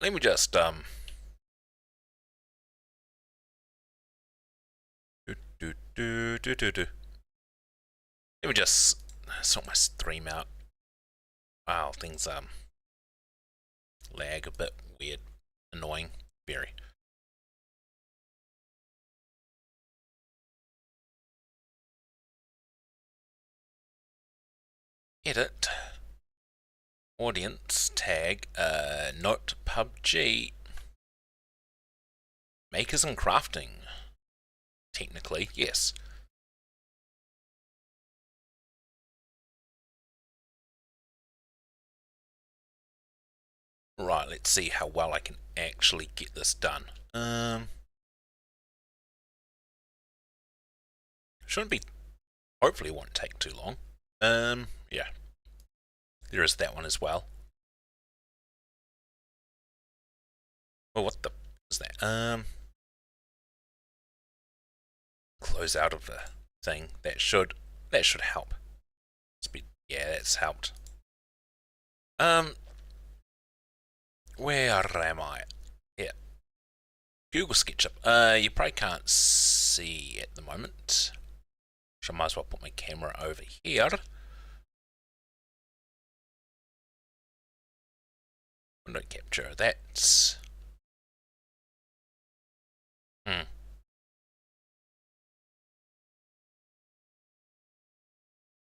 Let me just let me just sort my stream out. Wow, things lag a bit weird, annoying, very. Edit audience tag not PUBG makers and crafting. Technically, yes. Right, let's see how well I can actually get this done. Shouldn't be. Hopefully, it won't take too long. Yeah. There is that one as well. Oh, what the is that? Close out of the thing. That should help. Speed. Yeah, that's helped. Where am I? Yeah. Google SketchUp. You probably can't see at the moment. So I might as well put my camera over here. Window capture. That's.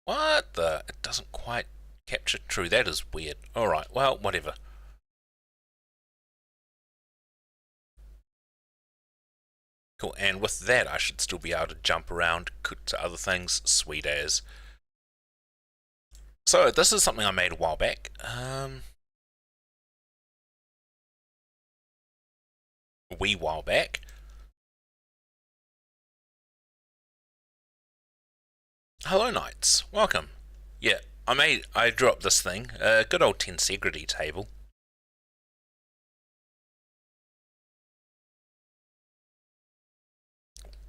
What the? It doesn't quite capture true. That is weird. Alright, well, whatever. Cool, and with that I should still be able to jump around, cook to other things, sweet as. So this is something I made a while back. A wee while back. Hello Knights, welcome. Yeah, I drew up this thing, a good old tensegrity table.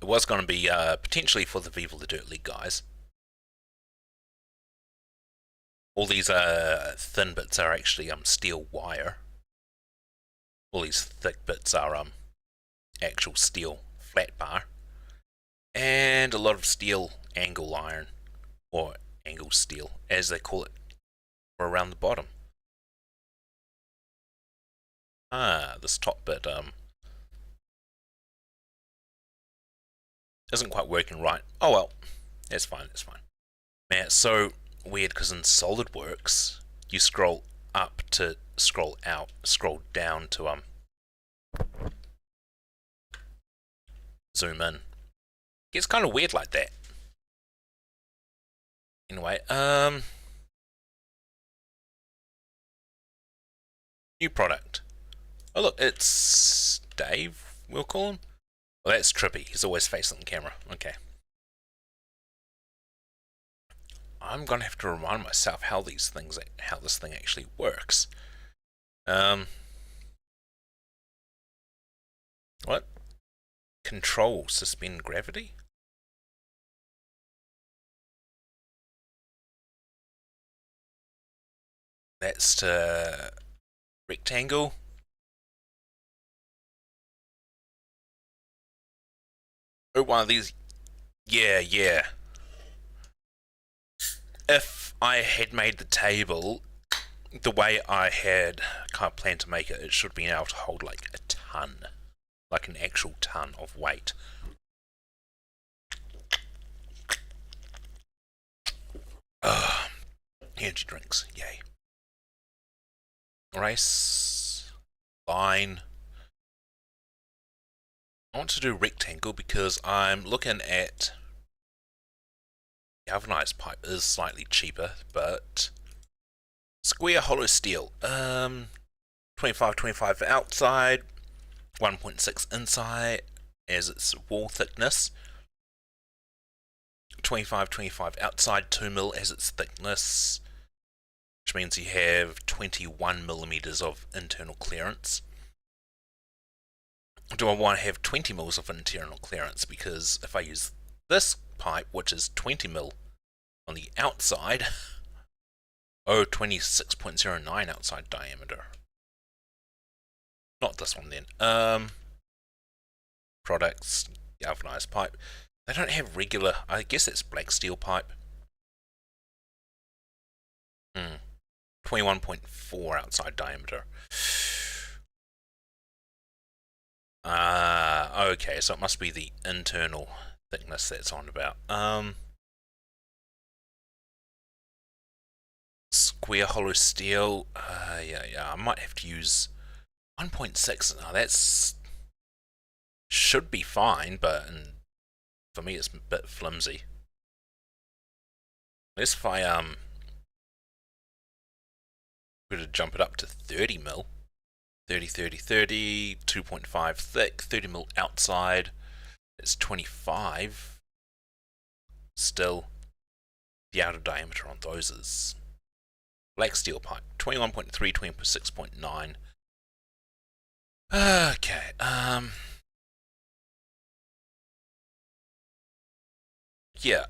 It was going to be potentially for the Viva the Dirt League guys. All these thin bits are actually steel wire. All these thick bits are actual steel flat bar. And a lot of steel angle iron, or angle steel as they call it, around the bottom. This top bit isn't quite working right. Oh well, that's fine, that's fine. Man, it's so weird because in SolidWorks you scroll up to scroll out, scroll down to zoom in. It gets kind of weird like that. Anyway, new product. Oh look, it's Dave, we'll call him. Well, that's trippy. He's always facing the camera. Okay. I'm gonna have to remind myself how this thing actually works. What? Control suspend gravity? That's to rectangle. Oh, one of these. Yeah, yeah. If I had made the table the way I had kind of planned to make it, it should be able to hold like a ton. Like an actual ton of weight. Energy drinks, yay. Race. Line. I want to do rectangle because I'm looking at galvanized pipe is slightly cheaper, but square hollow steel. 25 outside, 1.6 inside as its wall thickness. 25 outside, 2mm as its thickness, which means you have 21mm of internal clearance. Do I want to have 20mm of internal clearance? Because if I use this pipe, which is 20mm on the outside, 26.09 outside diameter. not this one then. Products, galvanized pipe. They don't have regular, I guess it's black steel pipe. 21.4 outside diameter. Okay, so it must be the internal thickness that's on about. Square hollow steel. Yeah, I might have to use 1.6. Now that's should be fine, but for me it's a bit flimsy. Unless if I were to jump it up to 30 mil. 30, 30, 30, 2.5 thick, 30 mil outside. It's 25. Still, the outer diameter on those is black steel pipe, 21.3, 26.9. Okay, yeah.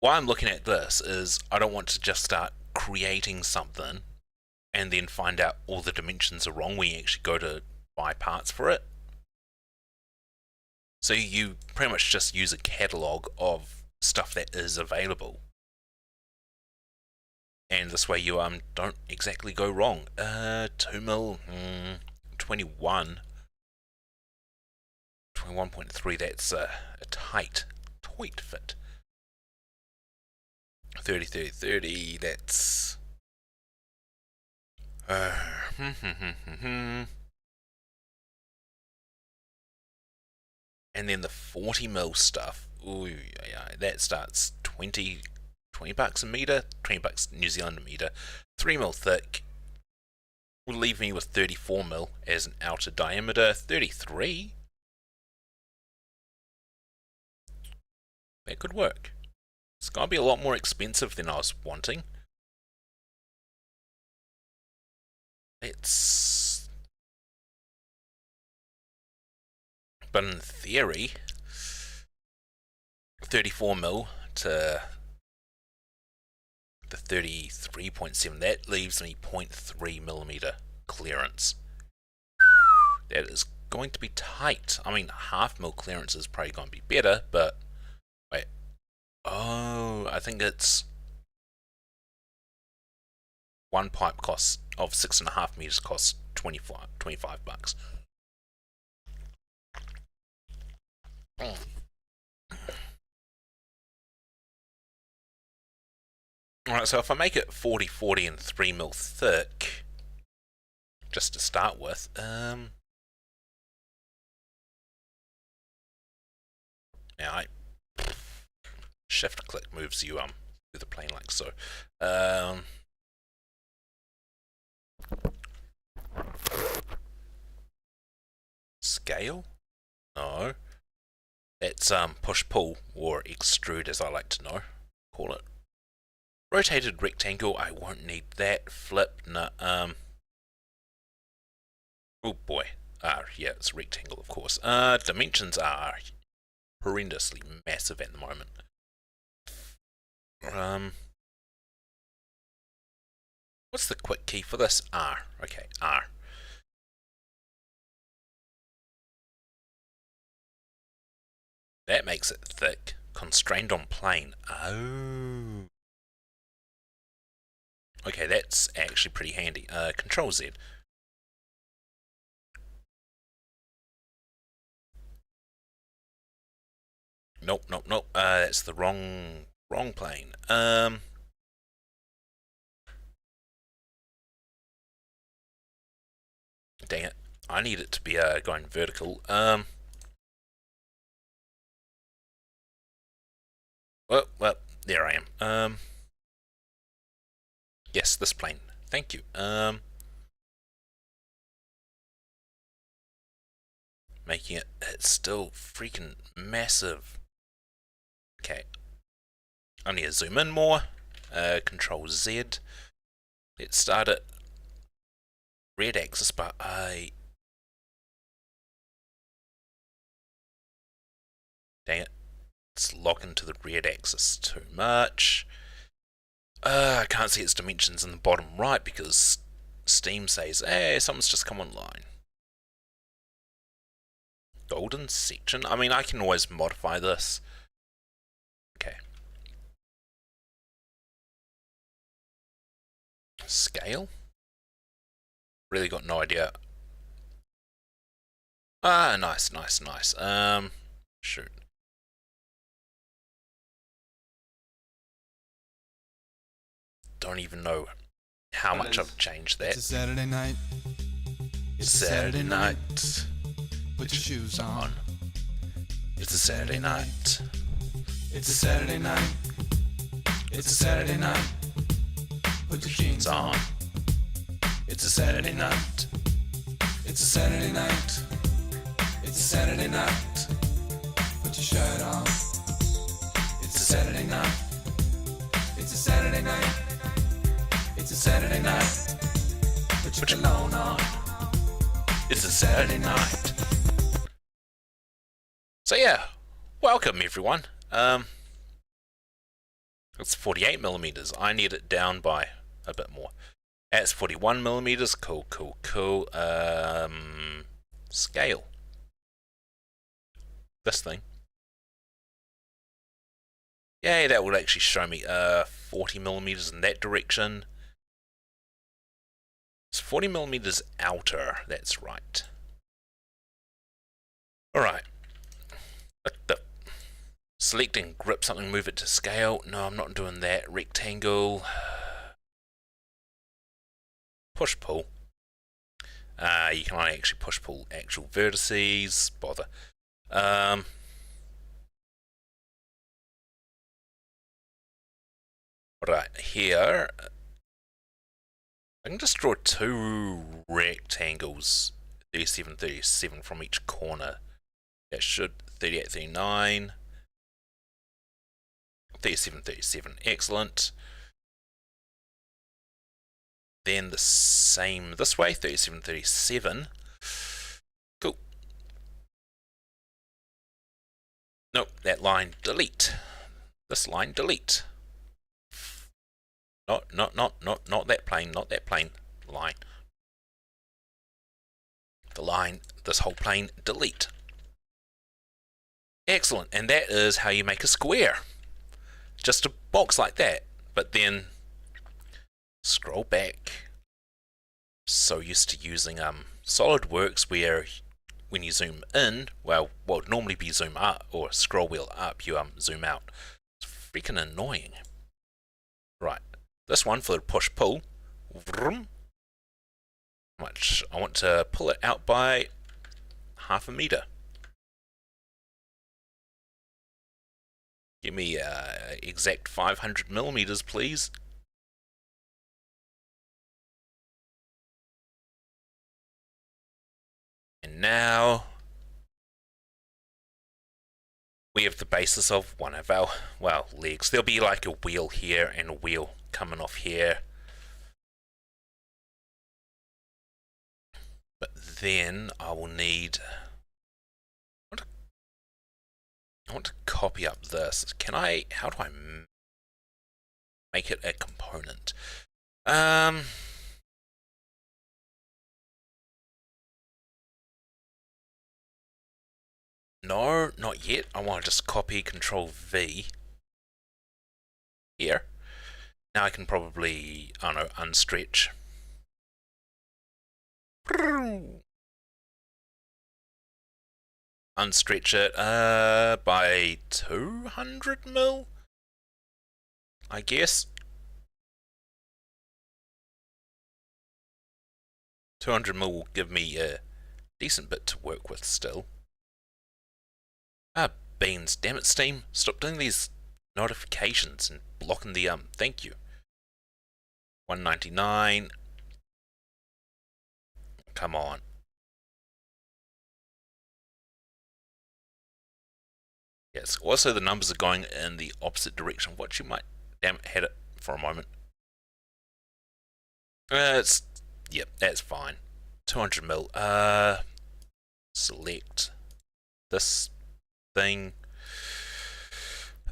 Why I'm looking at this is I don't want to just start creating something and then find out all the dimensions are wrong when you actually go to buy parts for it. So you pretty much just use a catalogue of stuff that is available. And this way you don't exactly go wrong. 2 mil, 21. 21.3, that's a tight fit. 30, 30, 30, that's... and then the 40 mil stuff, ooh, yeah, that starts 20 bucks a meter, 20 bucks New Zealand a meter, 3 mil thick, will leave me with 34 mil as an outer diameter, 33. That could work. It's gonna be a lot more expensive than I was wanting. But in theory, 34 mil to the 33.7, that leaves me 0.3 millimeter clearance. That is going to be tight. I mean, half mil clearance is probably going to be better, but wait. Oh, I think it's one pipe costs of 6.5 meters costs 25 bucks. Alright, so if I make it 40, 40 and 3 mil thick, just to start with, now shift click moves you through the plane like so. Scale? No. That's push pull or extrude as I like to call it. Rotated rectangle, I won't need that. Flip, no, oh boy. Yeah, it's a rectangle, of course. Dimensions are horrendously massive at the moment. What's the quick key for this? R. Okay, R. That makes it thick. Constrained on plane. Oh. Okay, that's actually pretty handy. Control Z. Nope. That's the wrong plane. Dang it. I need it to be going vertical. Well, there I am. Yes, this plane. Thank you. Making it's still freaking massive. Okay. I need to zoom in more. Control Z. Let's start at red axis, but dang it. It's locking to the red axis too much. I can't see its dimensions in the bottom right because Steam says, hey, something's just come online. golden section. I mean, I can always modify this. Okay. Scale? Really got no idea. Ah, nice. Shoot. Don't even know how much I've changed that. It's a Saturday night. It's a Saturday night. Put your shoes on. It's a Saturday night. It's a Saturday night. It's a Saturday night. Put your jeans on. It's a Saturday night. It's a Saturday night. It's a Saturday night. Put your shirt on. It's a Saturday night. It's a Saturday night. It's a Saturday night. Put your cologne on. It's a Saturday night. So yeah, welcome everyone. It's 48 millimeters. I need it down by a bit more. That's 41 millimeters. Cool. Scale. This thing. Yeah, that will actually show me 40 millimeters in that direction. It's 40 millimeters outer. That's right. All right. Select and grip something, move it to scale. No, I'm not doing that. Rectangle. Push pull. You can only actually push pull actual vertices. Bother. Right here, I can just draw two rectangles, 37, 37 from each corner. That should 38, 39. 37, 37, excellent. Then the same this way, 37, 37. Cool. Nope, that line, delete. This line, delete. Not that plane, not that plane. Line. The line, this whole plane, delete. Excellent, and that is how you make a square. Just a box like that, but then scroll back. So used to using SolidWorks where when you zoom in, well, what would normally be zoom up or scroll wheel up, you zoom out. It's freaking annoying. Right, this one for the push pull. Much I want to pull it out by half a meter. Give me exact 500 millimeters, please. And now we have the basis of one of our, well, legs. There'll be like a wheel here and a wheel coming off here. But then I will need, I want to copy up this. Can I, how do I make it a component? No, not yet. I want to just copy Control V here. Now I can probably, I don't know, unstretch. Unstretch it by 200 mil, I guess. 200 mil will give me a decent bit to work with still. Ah, beans, damn it, Steam. Stop doing these notifications and blocking the thank you. 199. Come on. Yes, also the numbers are going in the opposite direction. What you might, damn it, had it for a moment. It's, yep, that's fine. 200 mil. Select this thing.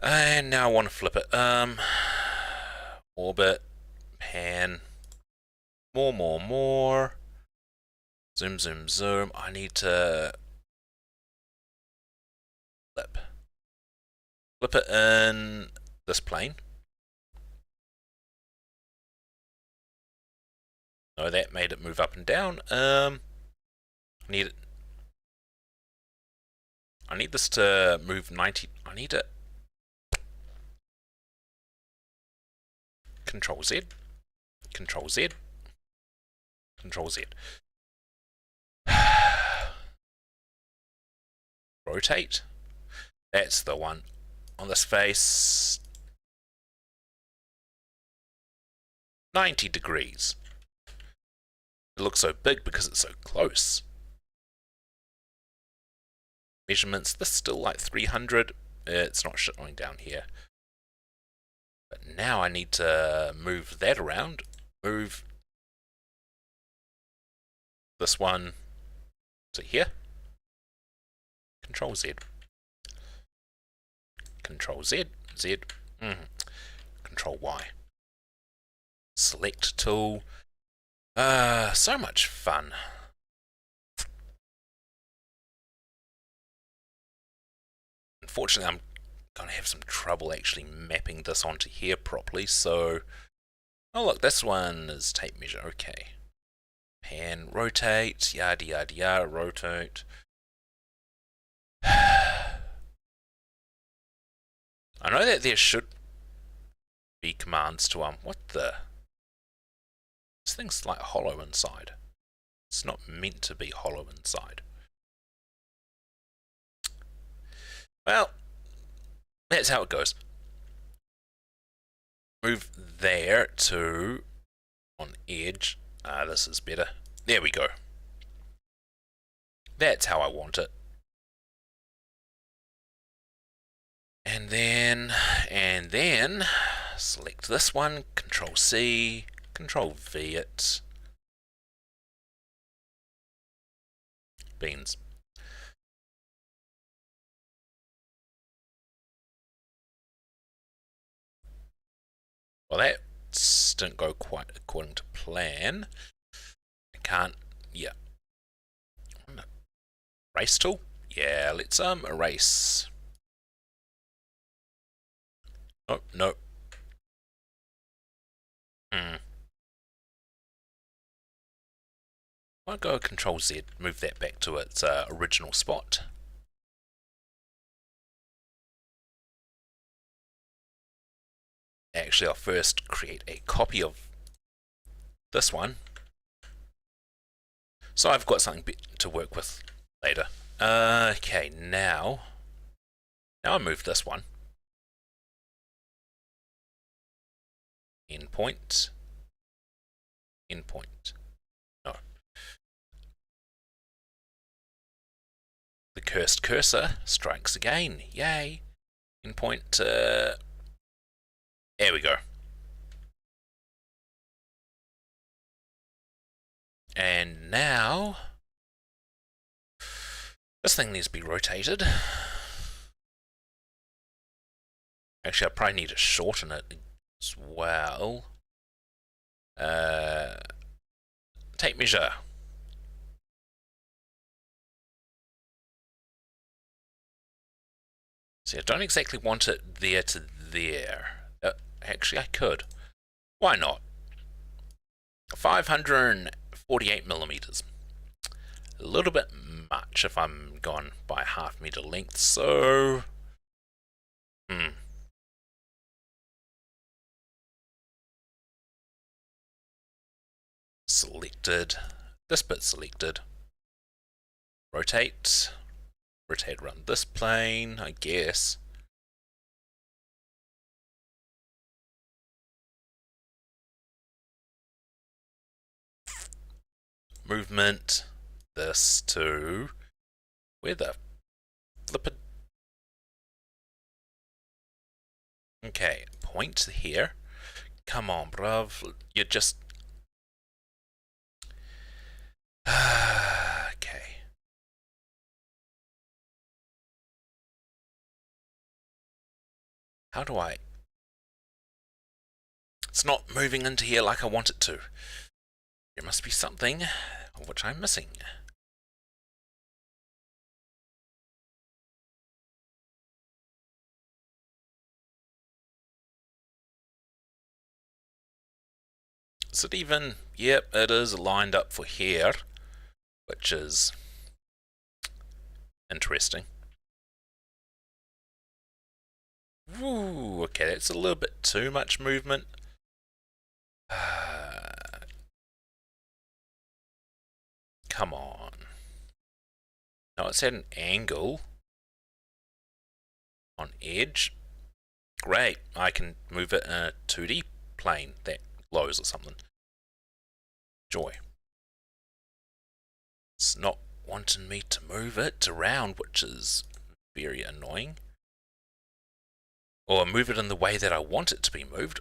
And now I want to flip it. Orbit, pan, more. Zoom. I need to flip. Flip it in this plane. No, that made it move up and down. I need this to move 90. I need it. Control Z. Control Z. Control Z. Rotate. That's the one on this face. 90 degrees. It looks so big because it's so close. Measurements, this is still like 300. It's not showing down here. But now I need to move that around. Move this one to here. Control Z. Control Z. Z. Control Y. Select tool. So much fun. Unfortunately, I'm going to have some trouble actually mapping this onto here properly, so... Oh look, this one is tape measure, okay. Pan, rotate, yada yada yada, rotate. I know that there should be commands to, what the... This thing's like hollow inside. It's not meant to be hollow inside. Well, that's how it goes. Move there to on edge. This is better. There we go. That's how I want it. And then select this one, Control C, Control V it. Beans. Well, that didn't go quite according to plan. I can't, yeah. Erase tool? Yeah, let's erase. Oh, no. I'll go Control Z, move that back to its original spot. Actually, I'll first create a copy of this one, so I've got something to work with later. Okay, now I move this one. Endpoint. Endpoint. No. The cursed cursor strikes again. Yay. Endpoint. There we go. And now this thing needs to be rotated. Actually, I probably need to shorten it as well. Tape measure. See, I don't exactly want it there to there. Actually, I could. Why not? 548 millimeters. A little bit much if I'm going by half meter length, so... Selected. This bit selected. Rotate. Rotate around this plane, I guess. Movement. This to... Where the flippin'... Okay, point here. Come on, bruv. You're just... Okay. How do I... It's not moving into here like I want it to. There must be something of which I'm missing. Is it even? Yep, it is lined up for here, which is interesting. Woo, okay, that's a little bit too much movement. Come on. No, it's at an angle. On edge. Great, I can move it in a 2D plane that glows or something. Joy. It's not wanting me to move it around, which is very annoying. Or move it in the way that I want it to be moved.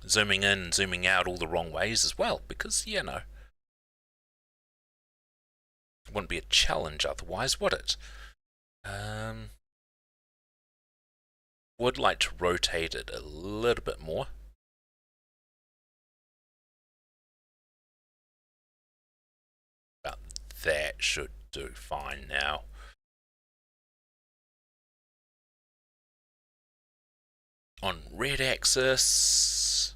Zooming in, zooming out all the wrong ways as well, because, you know, it wouldn't be a challenge otherwise, would it? Would like to rotate it a little bit more. About that should do fine now. On red axis.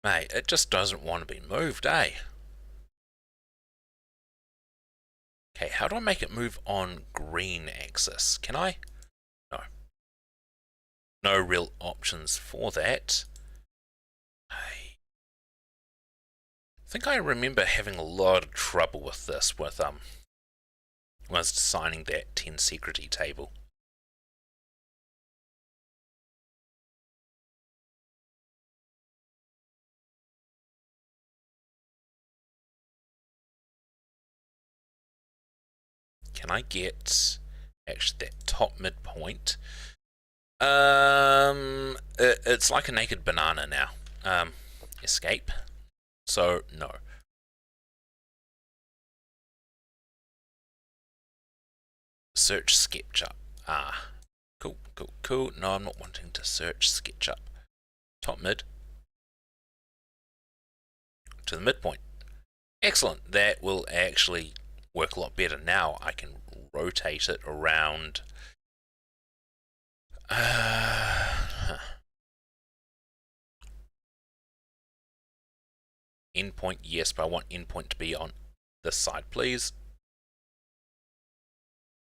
Mate, it just doesn't want to be moved, eh? Okay, how do I make it move on green axis? Can I? No. No real options for that. I think I remember having a lot of trouble with this when I was designing that 10 security table. Can I get actually that top midpoint? It's like a naked banana now. Escape. So no. Search SketchUp. Ah, cool, cool, cool. No, I'm not wanting to search SketchUp. Top mid to the midpoint. Excellent. That will actually work a lot better. Now I can rotate it around. Endpoint, yes, but I want endpoint to be on this side, please.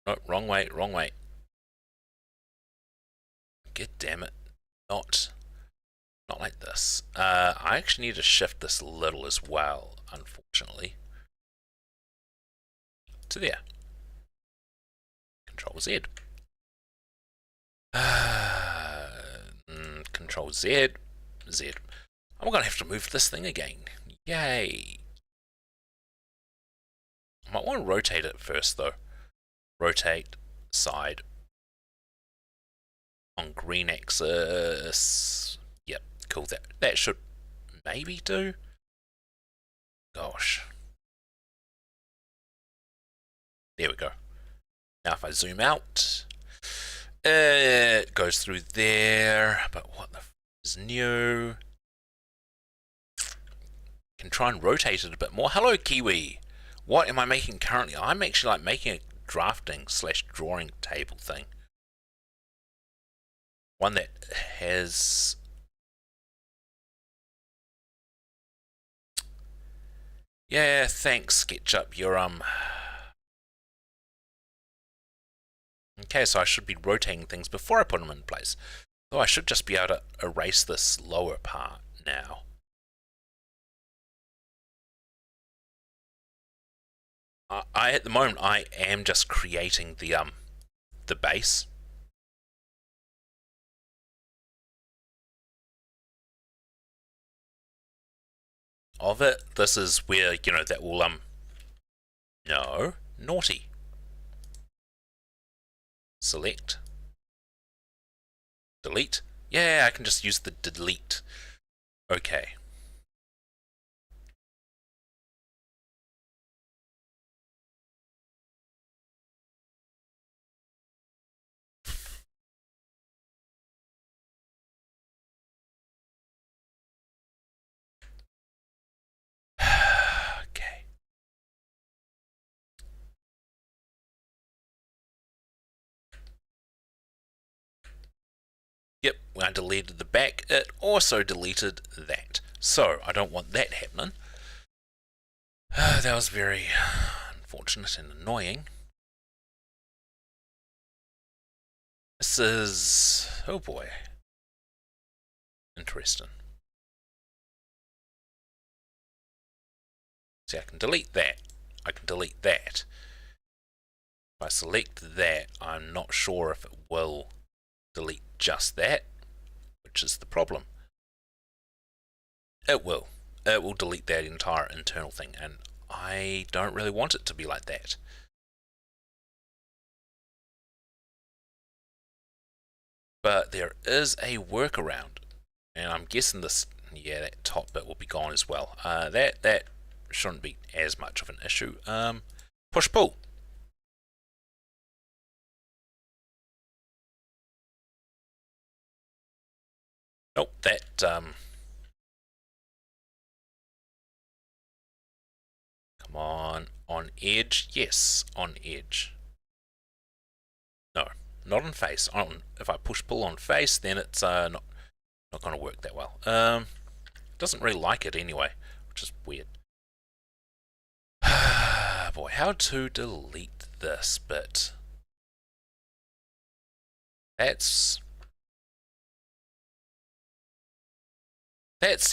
No, wrong way, wrong way. God damn it. Not like this. I actually need to shift this a little as well, unfortunately. To there. Control Z. Control Z. Z. I'm gonna have to move this thing again. Yay. I might want to rotate it first though. Rotate, side. On green axis. Yep, cool. That should maybe do. Gosh. There we go. Now if I zoom out, it goes through there, but what the f is new? Can try and rotate it a bit more. Hello, Kiwi. What am I making currently? I'm actually like making a drafting / drawing table thing. One that has... Yeah, thanks, SketchUp. You're, Okay, so I should be rotating things before I put them in place. Though I should just be able to erase this lower part now. At the moment, I am just creating the base. Of it. This is where, you know, that will, no, naughty. Select. Delete. Yeah, I can just use the delete. Okay. Okay. deleted the back, it also deleted that. So I don't want that happening. That was very unfortunate and annoying. This is... oh boy. Interesting. See, I can delete that. I can delete that. If I select that, I'm not sure if it will delete just that, which is the problem. It will. It will delete that entire internal thing, and I don't really want it to be like that. But there is a workaround, and I'm guessing this, yeah, that top bit will be gone as well. That shouldn't be as much of an issue. Push-pull. Nope, that, come on edge, yes, on edge. No, not on face. If I push-pull on face, then it's not going to work that well. Doesn't really like it anyway, which is weird. Boy, how to delete this bit? That's,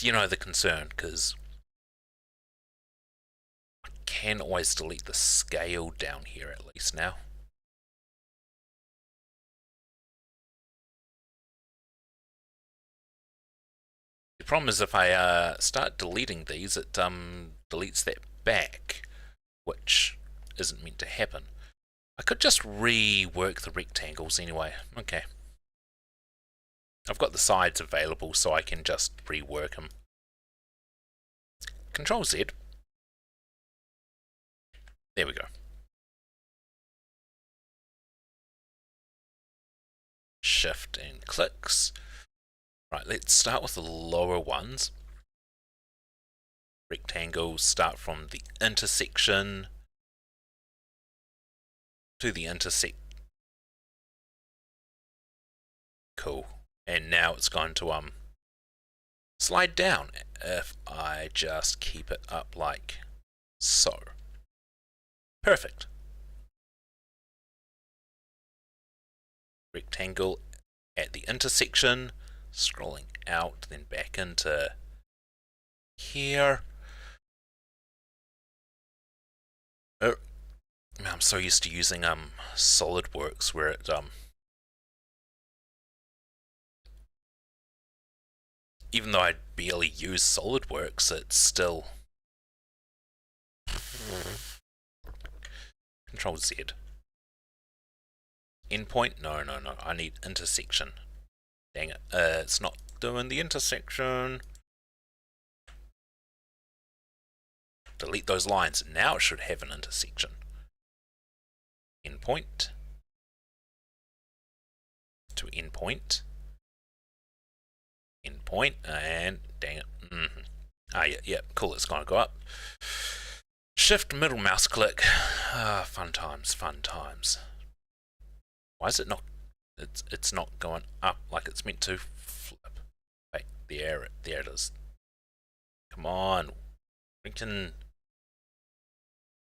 you know, the concern, because I can always delete the scale down here at least now. The problem is if I start deleting these, it deletes that back, which isn't meant to happen. I could just rework the rectangles anyway. Okay. I've got the sides available, so I can just rework them. Control Z. There we go. Shift and clicks. Right, let's start with the lower ones. Rectangles start from the intersection to the intersect. Cool. And now it's going to slide down if I just keep it up like so. Perfect. Rectangle at the intersection, scrolling out, then back into here. Oh, I'm so used to using SolidWorks where it even though I barely use SolidWorks, it's still Control Z. Endpoint? No, I need intersection. Dang it, it's not doing the intersection. Delete those lines. Now it should have an intersection. Endpoint to endpoint. Endpoint, and dang it. Yeah, cool, it's gonna go up. Shift middle mouse click. Fun times, fun times. Why is it not? It's not going up like it's meant to. Flip. Wait, there it is. Come on, we can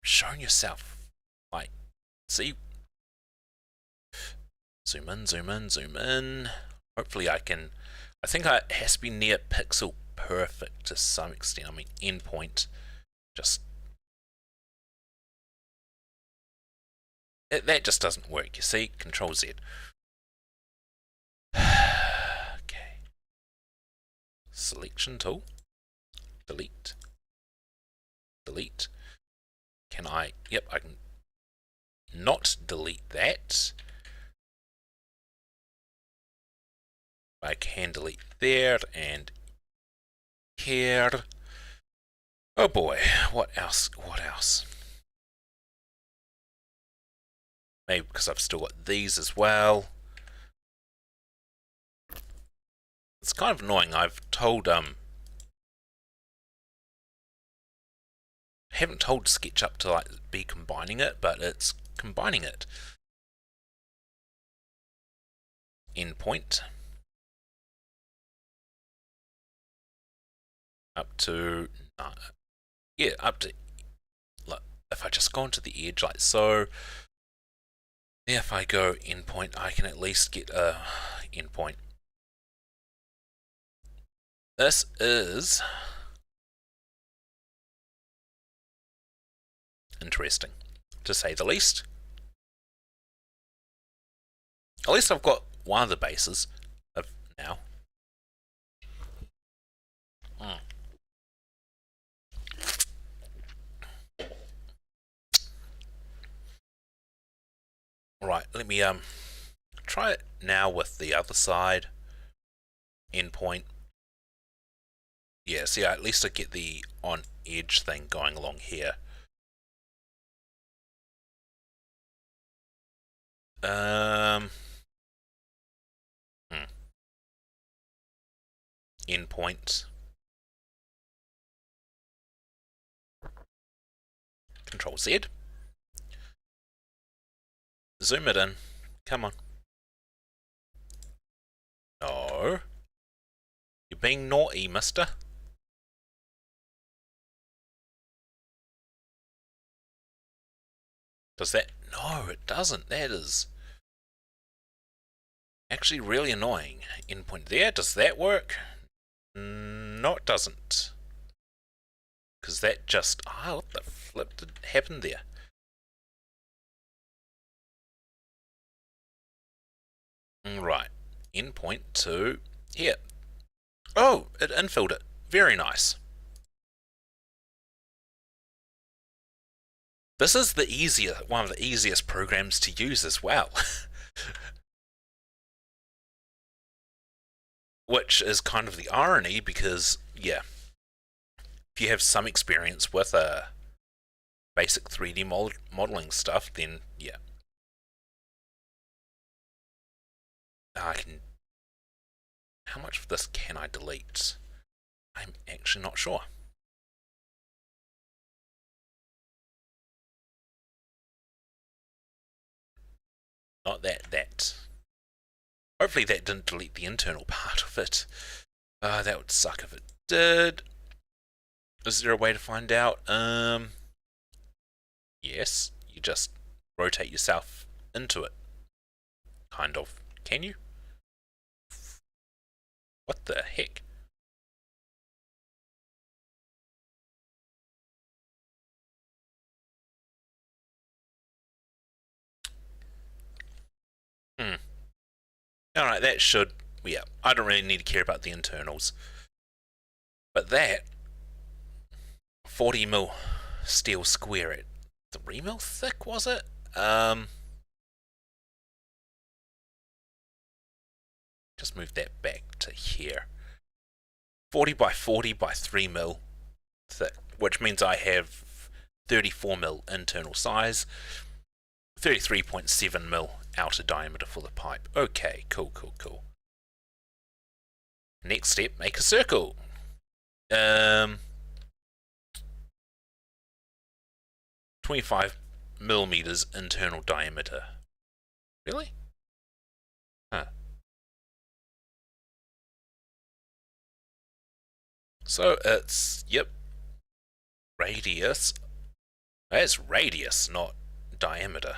show yourself. Like, see. Zoom in, zoom in, zoom in. Hopefully I can. I think it has to be near pixel perfect to some extent. I mean, endpoint. Just that just doesn't work. You see, Control Z. Okay. Selection tool. Delete. Delete. Can I? Yep, I can not delete that. I can delete there and here. Oh boy, what else? What else? Maybe because I've still got these as well. It's kind of annoying. I've told haven't told SketchUp to like be combining it, but it's combining it. Endpoint. up to, yeah, up to, like, if I just go onto the edge like so, if I go endpoint, I can at least get a endpoint. This is interesting, to say the least. At least I've got one of the bases of now. Right, let me try it now with the other side. Endpoint. Yeah, see, at least I get the on edge thing going along here. Endpoints. Control Z. Zoom it in. Come on. No. You're being naughty, mister. Does that? No, it doesn't. That is actually really annoying. Endpoint there. Does that work? No, it doesn't. Because that just... Ah, what the flip did happen there? Right. Endpoint to here. Oh, it infilled it. Very nice. This is the one of the easiest programs to use as well. Which is kind of the irony because, yeah, if you have some experience with basic 3D modeling stuff, then yeah. I can... How much of this can I delete? I'm actually not sure. Not that. Hopefully that didn't delete the internal part of it. That would suck if it did. Is there a way to find out? Yes, you just rotate yourself into it. Kind of. Can you? What the heck? Alright, that should... Yeah, I don't really need to care about the internals. But that... 40mm steel square at 3mm thick, was it? Just move that back to here. 40 by 40 by 3mm thick, which means I have 34mm internal size, 33.7mm outer diameter for the pipe. Okay, cool. Next step, make a circle. 25mm internal diameter. Really? Huh. So it's, yep, radius. That's radius, not diameter.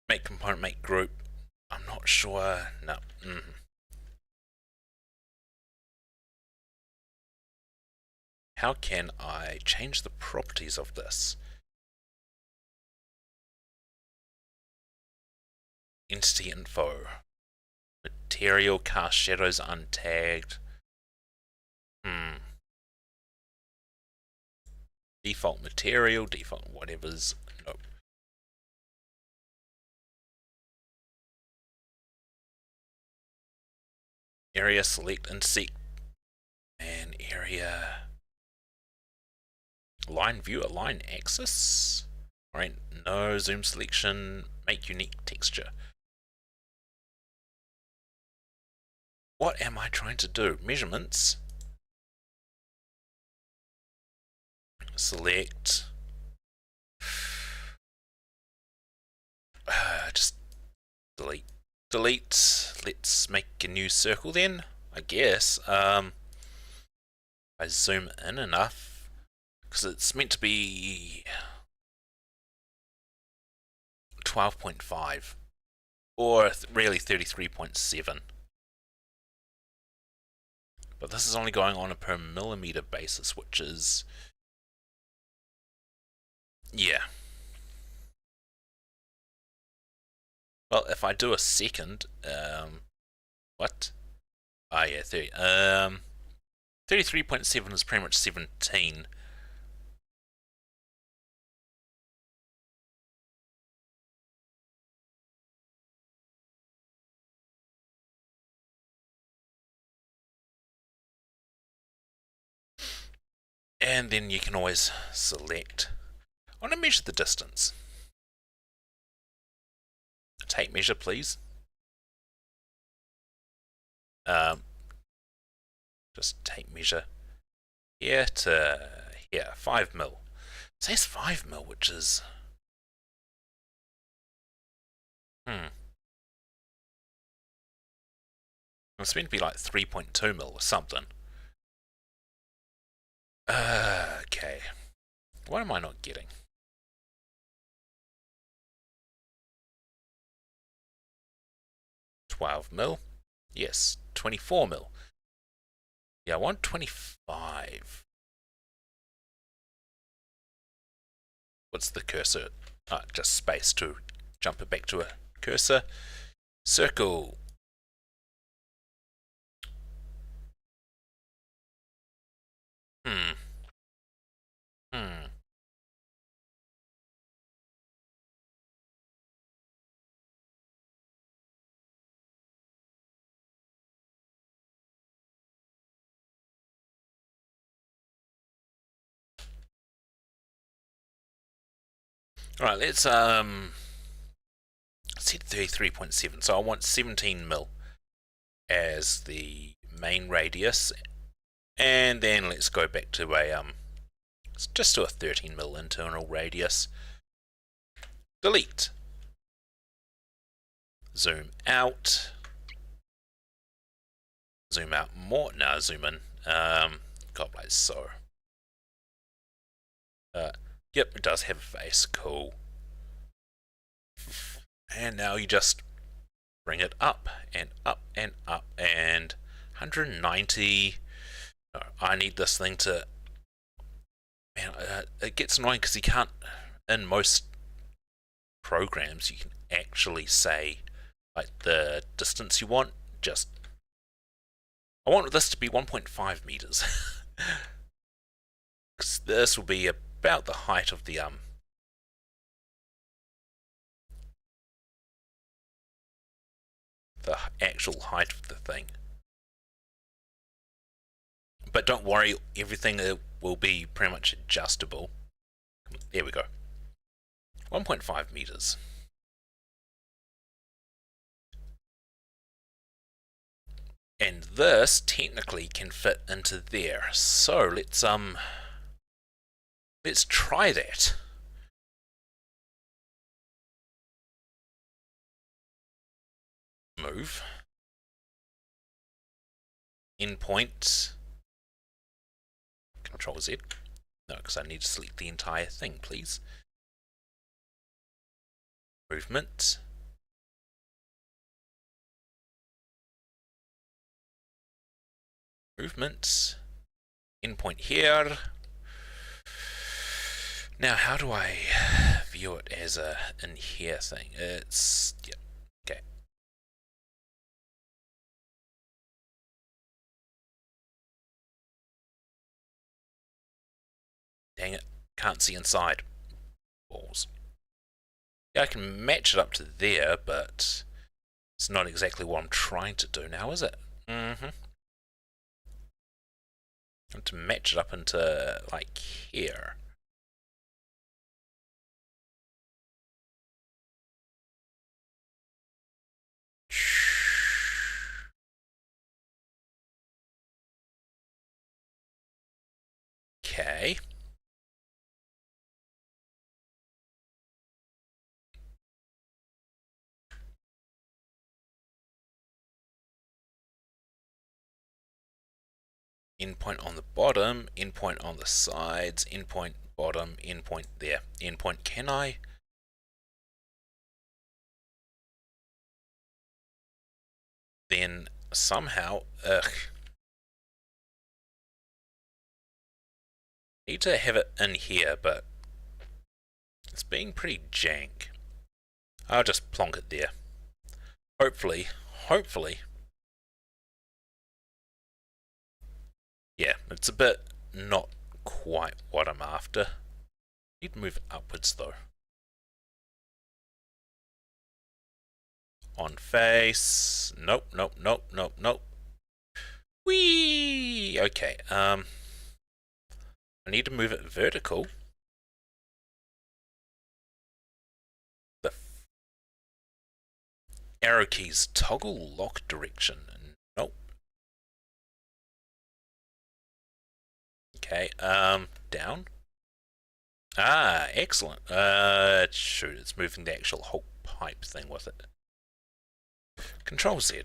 Make component, make group. I'm not sure. No. How can I change the properties of this? Entity info. Material, cast shadows untagged. Default material, default whatever's. Nope. Area, select, intersect, and area. Line view, align axis. Alright, no zoom selection, make unique texture. What am I trying to do? Measurements. Select. Just delete. Let's make a new circle then, I guess. I zoom in enough, because it's meant to be 12.5, or really 33.7. But this is only going on a per millimeter basis, which is, yeah. Well, if I do a second, what? Ah, yeah, 30. 33.7 is pretty much 17. And then you can always select. I want to measure the distance. Tape measure, please. Just tape measure here to here, 5 mil. It says 5 mil, which is it's meant to be like 3.2 mil or something. Okay. What am I not getting? 12 mil. Yes, 24 mil. Yeah, I want 25. What's the cursor? Just space to jump it back to a cursor. Circle. Hmm. Alright, let's set 33.7. So I want 17 mil as the main radius, and then let's go back to a let's just do a 13 mil internal radius. Delete. Zoom out. Zoom out more. No, zoom in. God, like so. Yep, it does have a face. Cool. And now you just bring it up and up and up, and 190. No, I need this thing to. Man, it gets annoying because you can't. In most programs, you can actually say like the distance you want. Just I want this to be 1.5 meters. Because this will be about the height of the actual height of the thing. But don't worry, everything will be pretty much adjustable. There we go. 1.5 meters. And this technically can fit into there. So let's try that. Move. Endpoint. Control Z. No, because I need to select the entire thing, please. Movement. Movement. Endpoint here. Now, how do I view it as a in here thing? It's yeah, okay. Dang it, can't see inside. Balls. Yeah, I can match it up to there, but it's not exactly what I'm trying to do now, is it? Mm-hmm. I want to match it up into like here. Okay. Endpoint on the bottom, endpoint on the sides, endpoint bottom, endpoint there. Endpoint, can I? Then somehow, need to have it in here, but it's being pretty jank. I'll just plonk it there. Hopefully, yeah, it's a bit not quite what I'm after. Need to move it upwards though. On face. Nope. Whee! Okay, I need to move it vertical. The arrow keys toggle lock direction. Nope. Okay, down. Ah, excellent. Shoot, it's moving the actual whole pipe thing with it. Control Z.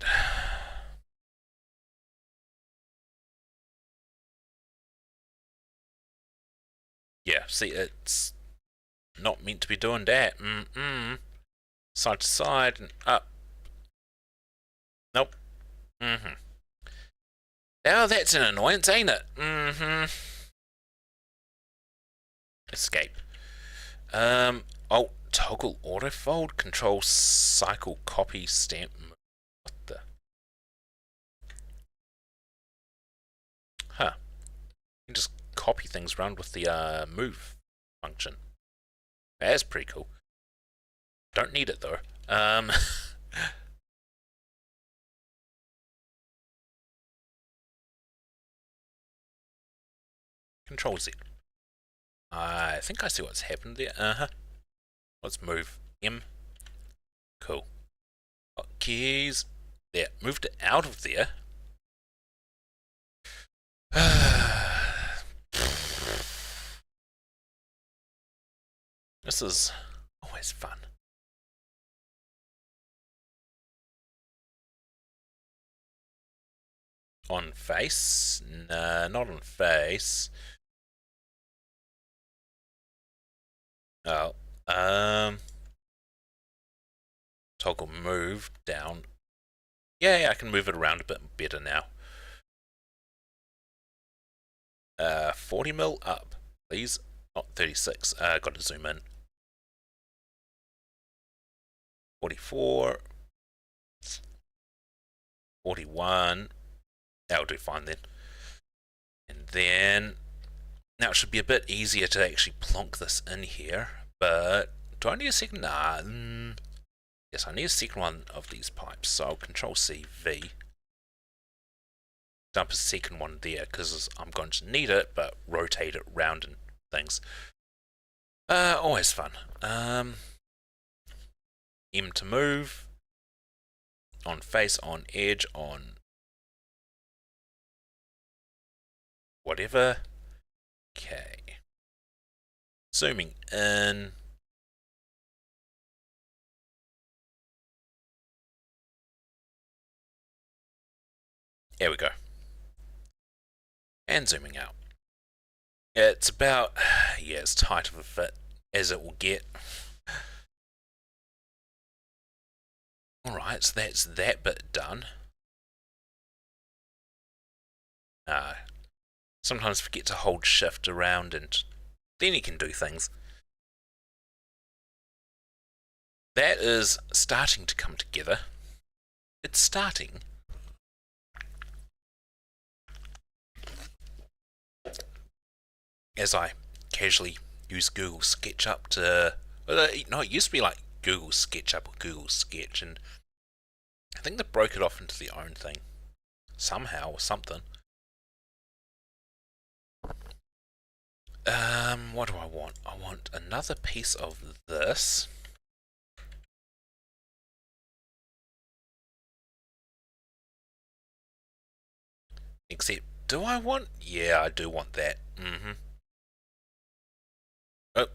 Yeah, see, it's not meant to be doing that. Side to side and up. Nope. Now that's an annoyance, ain't it? Escape. Oh, toggle autofold, control cycle copy stamp. What the? Huh. You can just copy things around with the move function. That's pretty cool. Don't need it though. Control Z. I think I see what's happened there. Let's move M. Cool. Keys. There. Moved it out of there. This is always fun. On face? Nah, not on face. Oh, toggle move down. Yeah, I can move it around a bit better now. 40 mil up, please. Not 36. Got to zoom in. 44. 41. That'll do fine then. And then now it should be a bit easier to actually plonk this in here, but do I need a second? Nah. Yes, I need a second one of these pipes, so I'll control C, V. Dump a second one there, because I'm going to need it, but rotate it round and things. Always fun. M to move. On face, on edge, on whatever. Okay. Zooming in. There we go. And zooming out. It's about, yeah, as tight of a fit as it will get. Alright, so that's that bit done. Sometimes forget to hold shift around and then you can do things. That is starting to come together. It's starting. As I casually use Google SketchUp to... no, it used to be like Google SketchUp or Google Sketch, and I think they broke it off into their own thing. Somehow, or something. What do I want? I want another piece of this. Except, do I want? Yeah, I do want that. Oh,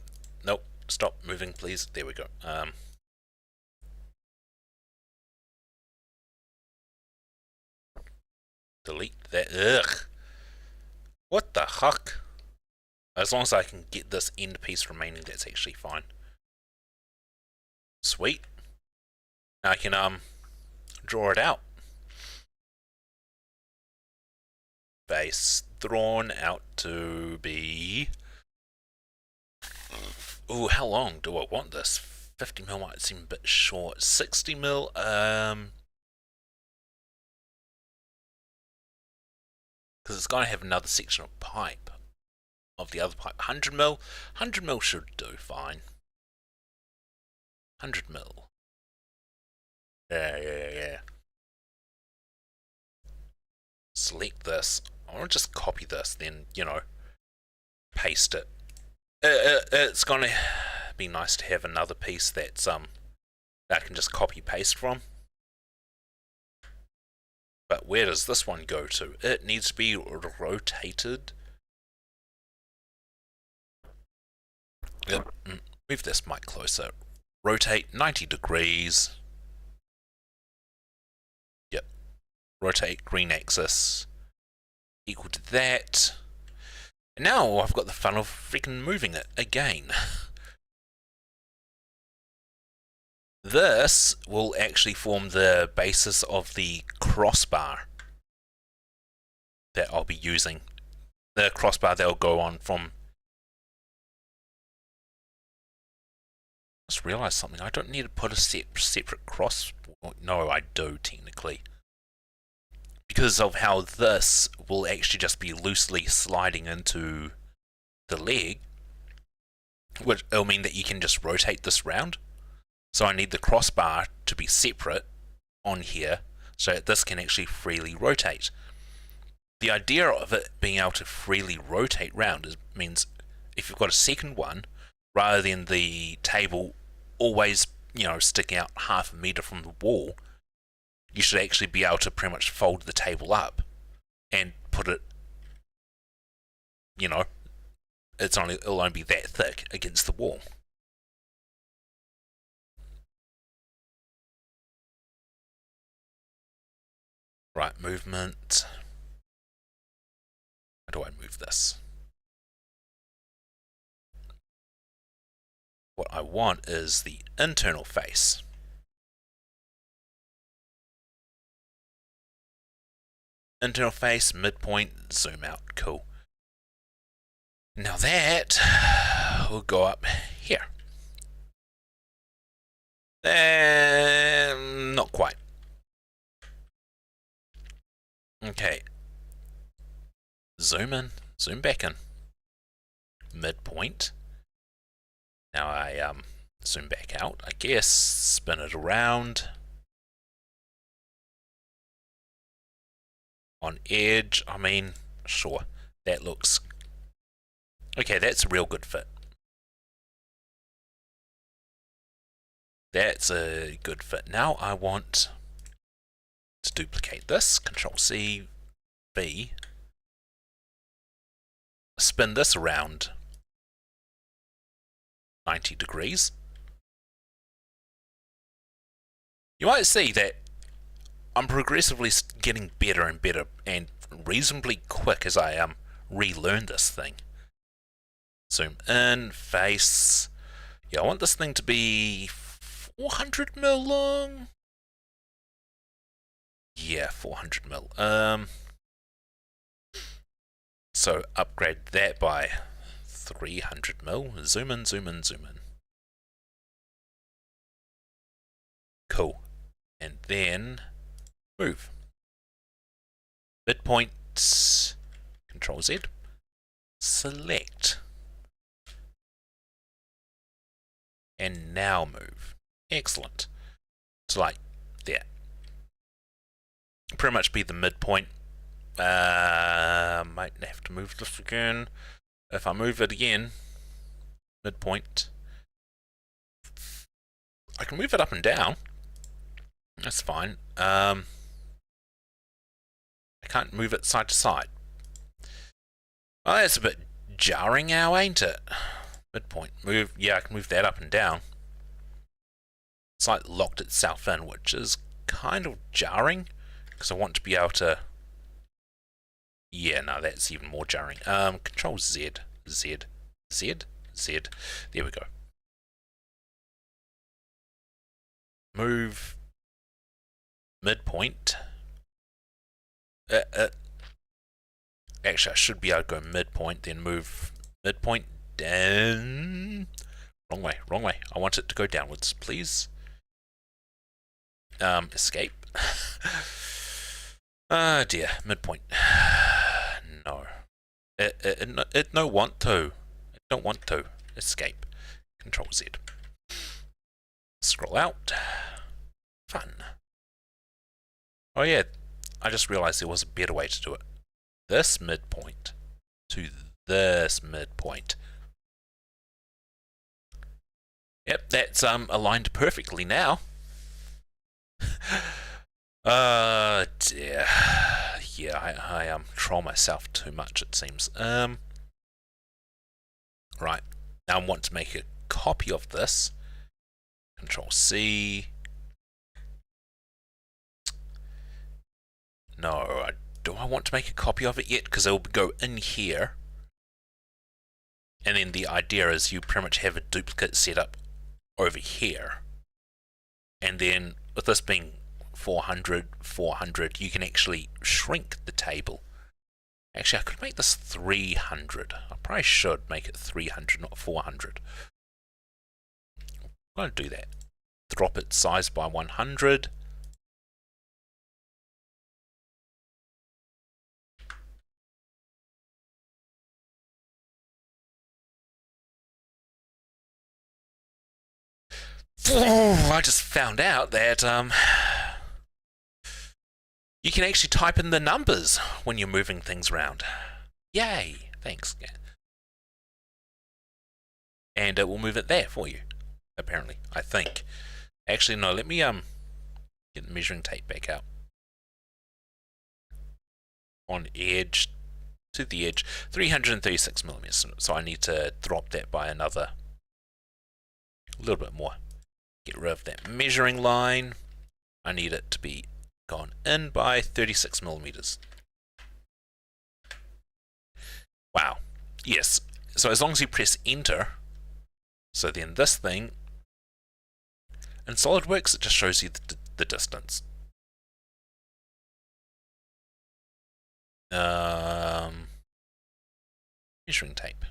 nope. Stop moving, please. There we go. Delete that. Ugh. What the huck? As long as I can get this end piece remaining, that's actually fine. Sweet. Now I can draw it out. Base drawn out to be... Ooh, how long do I want this? 50 mil might seem a bit short. 60 mil, because it's going to have another section of pipe, of the other pipe. 100 mil? 100 mil should do fine. 100 mil. Yeah. Select this. I want to just copy this, then, you know, paste it. It's going to be nice to have another piece that's, that I can just copy paste from. But where does this one go to? It needs to be rotated. Yep. Move this mic closer. Rotate 90 degrees. Yep. Rotate green axis. Equal to that. And now I've got the fun of freaking moving it again. This will actually form the basis of the crossbar that I'll be using. The crossbar that will go on from... Just realised something. I don't need to put a separate cross... No, I do, technically. Because of how this will actually just be loosely sliding into the leg, which will mean that you can just rotate this round. So I need the crossbar to be separate on here so that this can actually freely rotate. The idea of it being able to freely rotate round means if you've got a second one, rather than the table always, you know, sticking out half a meter from the wall, you should actually be able to pretty much fold the table up and put it, you know, it'll only be that thick against the wall. Right, movement. How do I move this? What I want is the internal face. Internal face, midpoint, zoom out. Cool. Now that will go up here. Not quite. Okay. Zoom in, zoom back in. Midpoint. Now I zoom back out, I guess, spin it around. On edge, I mean, sure, that looks... Okay, that's a real good fit. That's a good fit. Now I want to duplicate this, Control C, V, spin this around 90 degrees. You might see that I'm progressively getting better and better and reasonably quick as I relearn this thing. Zoom in, face. Yeah, I want this thing to be 400 mil long. Yeah, 400 mil. So upgrade that by 300 mil. Zoom in, zoom in, zoom in. Cool. And then move. Midpoint, Control Z, select. And now move. Excellent. It's like there. Pretty much be the midpoint. Might have to move this again. If I move it again, midpoint, I can move it up and down. That's fine. I can't move it side to side. Oh, that's a bit jarring now, ain't it? Midpoint, move. Yeah, I can move that up and down. It's like locked itself in, which is kind of jarring because I want to be able to Yeah, no, that's even more jarring. Control Z, Z, Z, Z. There we go. Move midpoint. Actually, I should be able to go midpoint, then move midpoint down. Wrong way, wrong way. I want it to go downwards, please. Escape. Ah, dear, midpoint. No. It no want to. It don't want to. Escape. Control Z. Scroll out. Fun. Oh yeah, I just realized there was a better way to do it. This midpoint to this midpoint. Yep, that's aligned perfectly now. Dear. Yeah, I troll myself too much, it seems. Right. Now I want to make a copy of this. Control C. No, do I want to make a copy of it yet? Because it will go in here. And then the idea is you pretty much have a duplicate set up over here. And then with this being 400, 400, you can actually shrink the table. Actually, I could make this 300. I probably should make it 300, not 400. I'm going to do that. Drop its size by 100. I just found out that you can actually type in the numbers when you're moving things around. Yay! Thanks. And it will move it there for you, apparently, I think. Actually, no, let me get the measuring tape back out. On edge, to the edge, 336 millimeters. So I need to drop that by another, a little bit more. Get rid of that measuring line. I need it to be gone in by 36 millimeters. Wow. Yes. So as long as you press enter, so then this thing, in SolidWorks, it just shows you the distance. Measuring tape.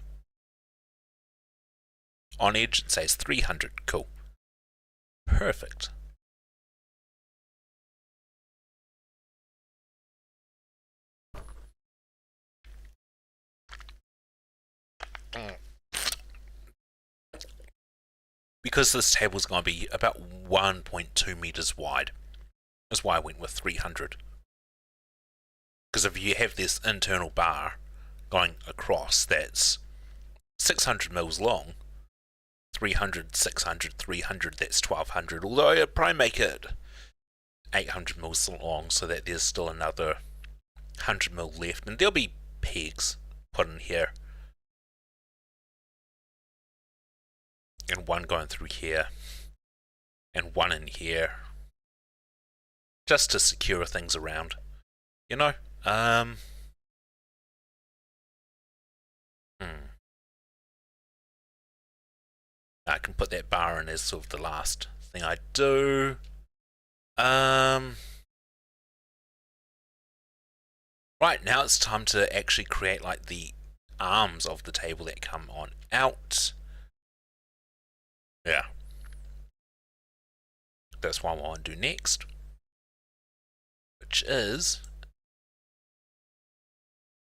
On edge, it says 300. Cool. Perfect. Because this table is going to be about 1.2 meters wide, that's why I went with 300. Because if you have this internal bar going across that's 600 mils long, 300, 600, 300, that's 1200. Although I'd probably make it 800 mils long so that there's still another 100 mil left. And there'll be pegs put in here. And one going through here. And one in here. Just to secure things around. You know? I can put that bar in as sort of the last thing I do. Right, now it's time to actually create like the arms of the table that come on out. Yeah. That's what I want to do next. Which is...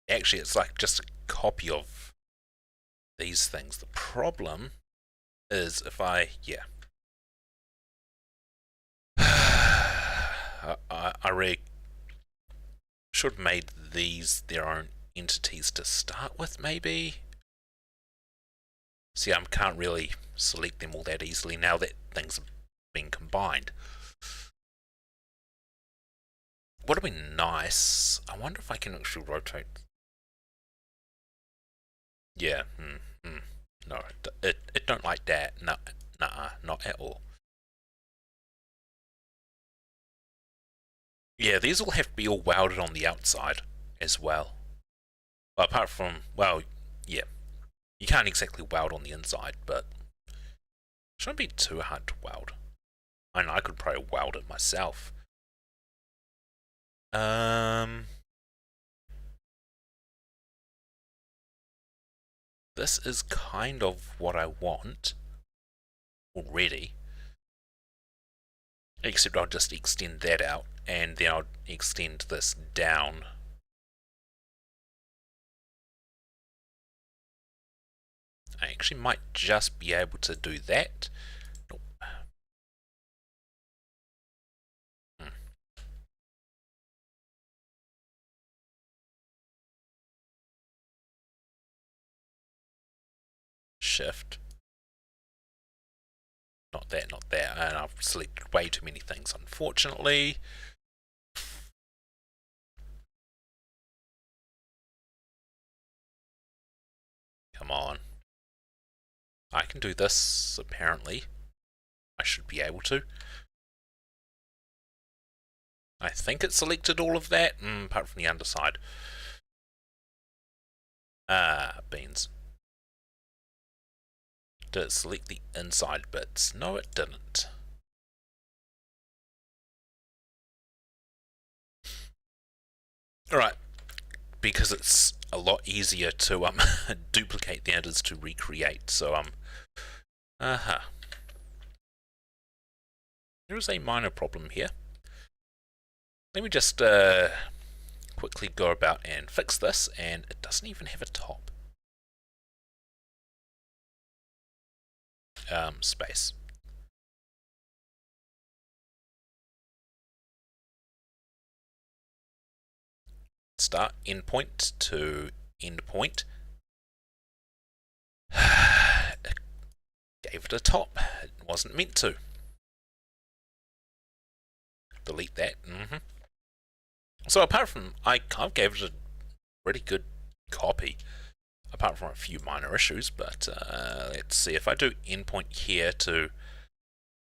Actually, it's like just a copy of these things. The problem is if I... Yeah. I really should have made these their own entities to start with, maybe? See, I can't really select them all that easily now that things have been combined. Would have been nice. I wonder if I can actually rotate. Yeah, no, it don't like that. No, nah, not at all. Yeah, these will have to be all welded on the outside as well. Well, apart from, well, yeah, you can't exactly weld on the inside, but it shouldn't be too hard to weld. I know I could probably weld it myself. This is kind of what I want already. Except I'll just extend that out, and then I'll extend this down. I actually might just be able to do that. Nope. Shift. Not that, not that. And I've selected way too many things, unfortunately. Come on. I can do this, apparently. I should be able to. I think it selected all of that, apart from the underside. Beans. Did it select the inside bits? No, it didn't. Alright, because it's a lot easier to duplicate than it is to recreate, so there is a minor problem here. Let me just quickly go about and fix this, and it doesn't even have a top. Space. Start endpoint to endpoint. Gave it a top. It wasn't meant to. Delete that. So apart from, I gave it a pretty good copy, apart from a few minor issues, but let's see, if I do endpoint here to,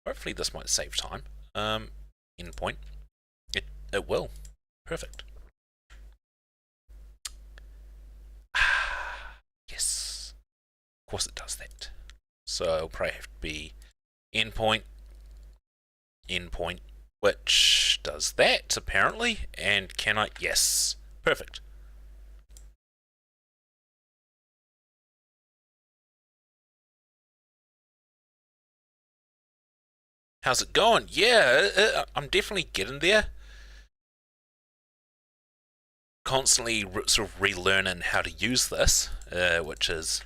hopefully this might save time, endpoint, it will. Perfect. Yes. Of course it does that. So it'll probably have to be endpoint, endpoint, which does that, apparently, and can I? Yes. Perfect. How's it going? Yeah, I'm definitely getting there. Constantly sort of relearning how to use this, which is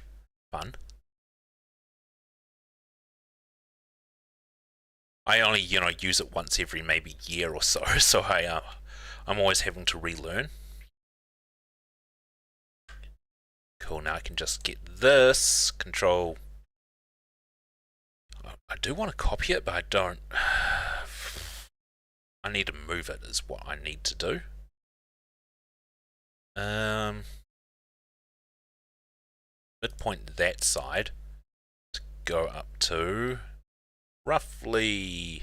fun. I only, use it once every maybe year or so, so I'm always having to relearn. Cool, now I can just get this, control. I do want to copy it, but I don't. I need to move it is what I need to do. Midpoint that side to go up to roughly.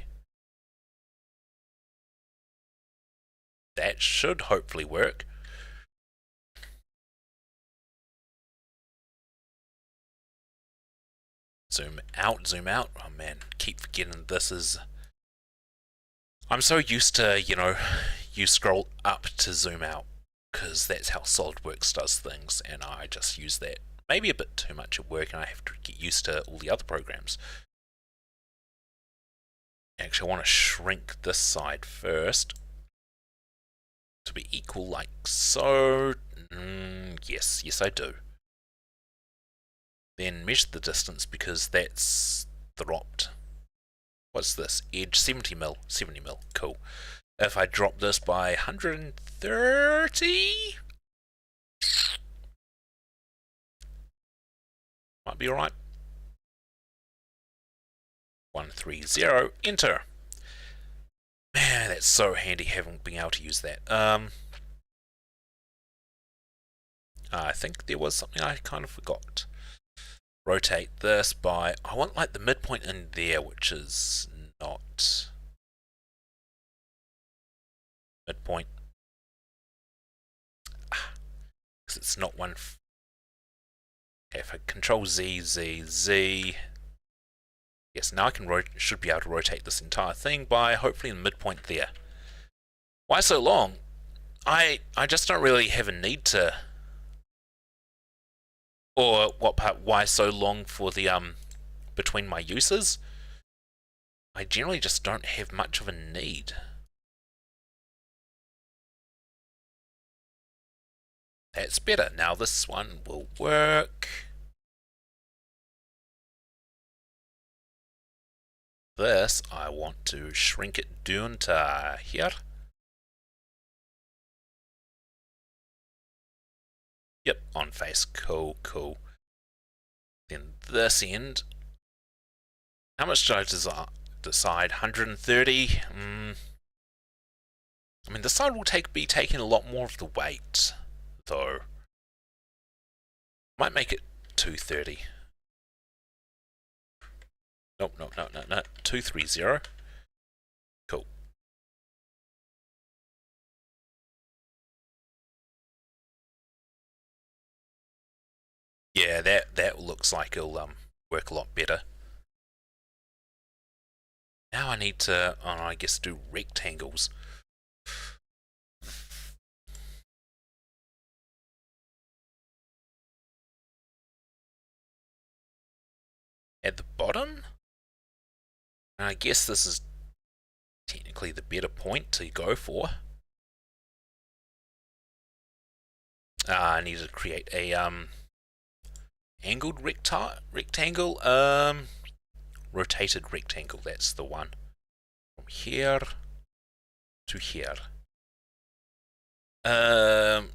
That should hopefully work. Zoom out, zoom out. Oh man, keep forgetting this is. I'm so used to, you scroll up to zoom out, because that's how SolidWorks does things, and I just use that maybe a bit too much at work, and I have to get used to all the other programs. Actually, I want to shrink this side first to be equal, like so. Yes, I do. Then measure the distance, because that's dropped. What's this? Edge 70 mil. 70 mil. Cool. If I drop this by 130, might be alright. 130. Enter. Man, that's so handy having been able to use that. I think there was something I kind of forgot. Rotate this by, I want like the midpoint in there, which is not midpoint. Because it's not one. Okay, if I control Z, Z, Z. Yes, now I can should be able to rotate this entire thing by hopefully the midpoint there. Why so long? I just don't really have a need to. Or what part? Why so long for the between my uses? I generally just don't have much of a need. That's better. Now this one will work. This, I want to shrink it down to here. Yep, on face. Cool, cool. Then this end. How much did I decide? 130? I mean, this side will be taking a lot more of the weight, though. Might make it 230. Nope, no, 230. Cool. Yeah, that looks like it'll work a lot better. Now I need to, I guess, do rectangles. At the bottom? And I guess this is technically the better point to go for. I need to create a angled rectangle, rotated rectangle, that's the one. From here to here. 38,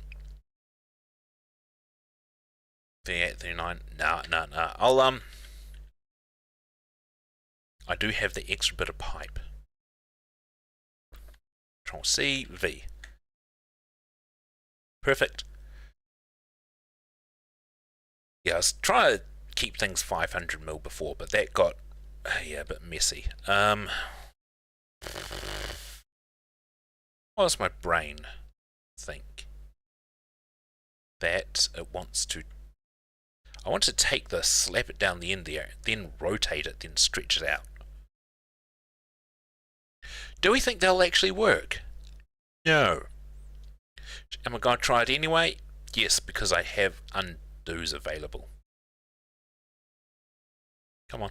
39, nah. I do have the extra bit of pipe. Control C, V. Perfect. Yeah, I was trying to keep things 500mm before, but that got a bit messy. What does my brain think? That it wants to. I want to take this, slap it down the end there, then rotate it, then stretch it out. Do we think they'll actually work? No. Am I going to try it anyway? Yes, because I have undos available. Come on.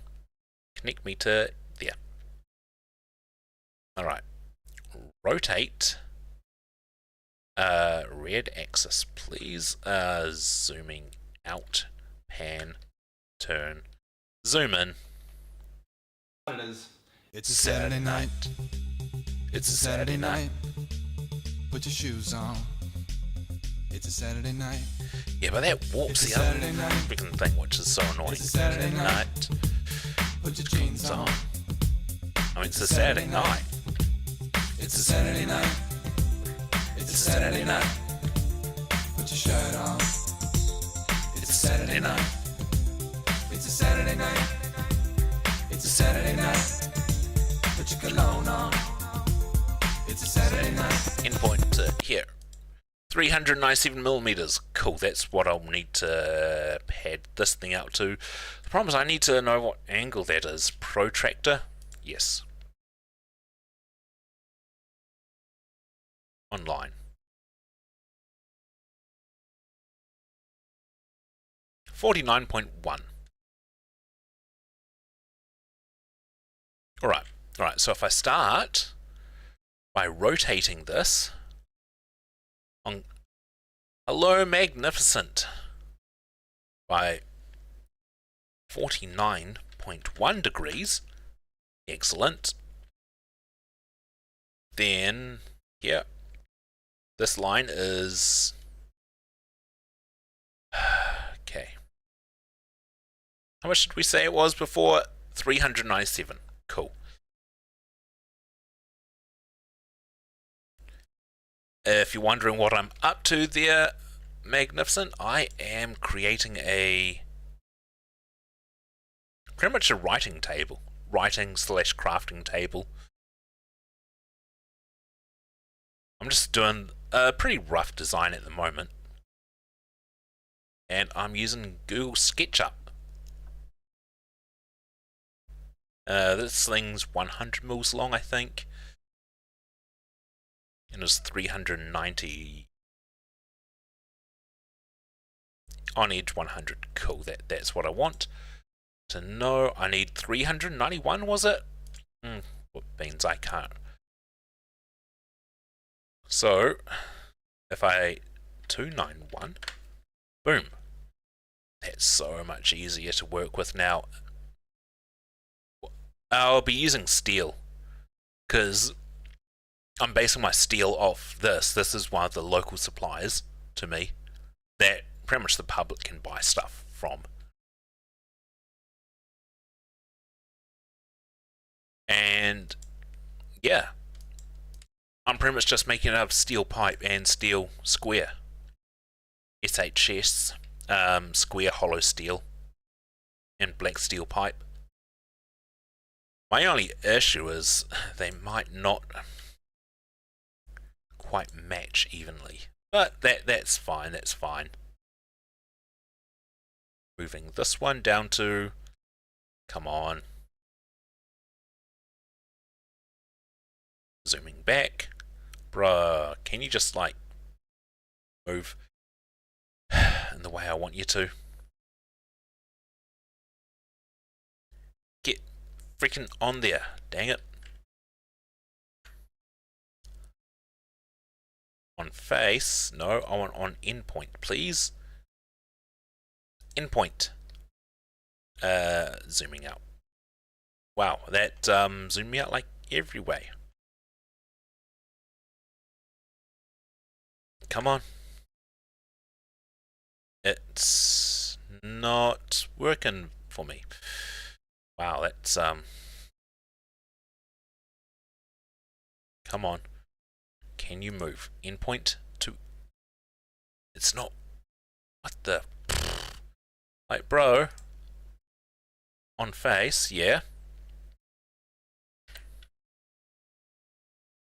Connect me to there. Alright. Rotate. Red axis, please. Zooming out. Pan. Turn. Zoom in. It's a Saturday night. It's a Saturday night. Put your shoes on. It's a Saturday night. Yeah, but that warps the other freaking thing, which is so annoying. It's a Saturday night. Put your jeans on. I mean, it's a Saturday night. It's a Saturday night. It's a Saturday night. Put your shirt on. It's a Saturday night. It's a Saturday night. It's a Saturday night. Put your cologne on. It's a Saturday night. Endpoint to here. 397mm. Cool, that's what I'll need to pad this thing out to. The problem is I need to know what angle that is. Protractor? Yes. Online. 49.1. Alright, so if I start by rotating this on hello magnificent by 49.1 degrees, excellent, then here this line is okay, how much did we say it was before? 397. Cool. If you're wondering what I'm up to there, magnificent, I am creating pretty much a writing table. Writing/crafting table. I'm just doing a pretty rough design at the moment. and I'm using Google SketchUp. This thing's 100 mils long, I think, and it's 390 on edge 100. Cool, that's what I want to know. I need 391, was it? What means I can't. So if I 291, boom. That's so much easier to work with now. I'll be using steel because I'm basing my steel off this. This is one of the local suppliers to me that pretty much the public can buy stuff from. And yeah, I'm pretty much just making it out of steel pipe and steel square. SHS, square hollow steel, and black steel pipe. My only issue is they might not quite match evenly, but that's fine. That's fine. Moving this one down to, come on. Zooming back, bruh. Can you just like move in the way I want you to? Get freaking on there, dang it. On face, no, I want on endpoint, please. Endpoint. Zooming out. Wow, that zoomed me out like every way. Come on. It's not working for me. Wow, that's come on. Can you move? Endpoint to, it's not, what the, like, bro, on face, yeah.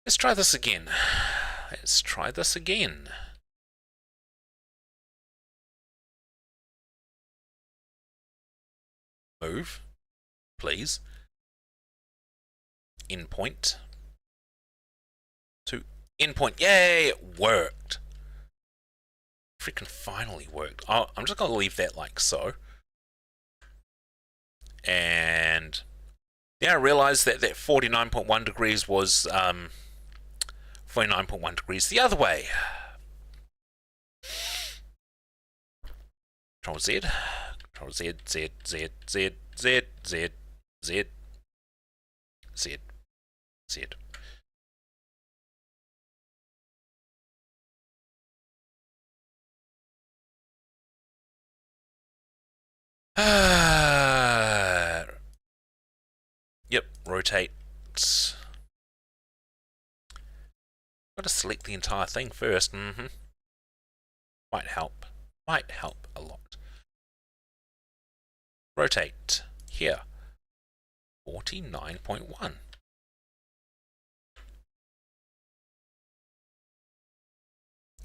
Let's try this again. Let's try this again. Move, please. Endpoint to endpoint. Yay, it worked. Freaking finally worked. I'm just gonna leave that like so. And yeah, I realized that 49.1 degrees was 49.1 degrees the other way. Control Z, Control Z, Z, Z, Z, Z, Z, Z, Z, Z. Yep, rotate. Got to select the entire thing first. Might help. Might help a lot. Rotate. Here. 49.1.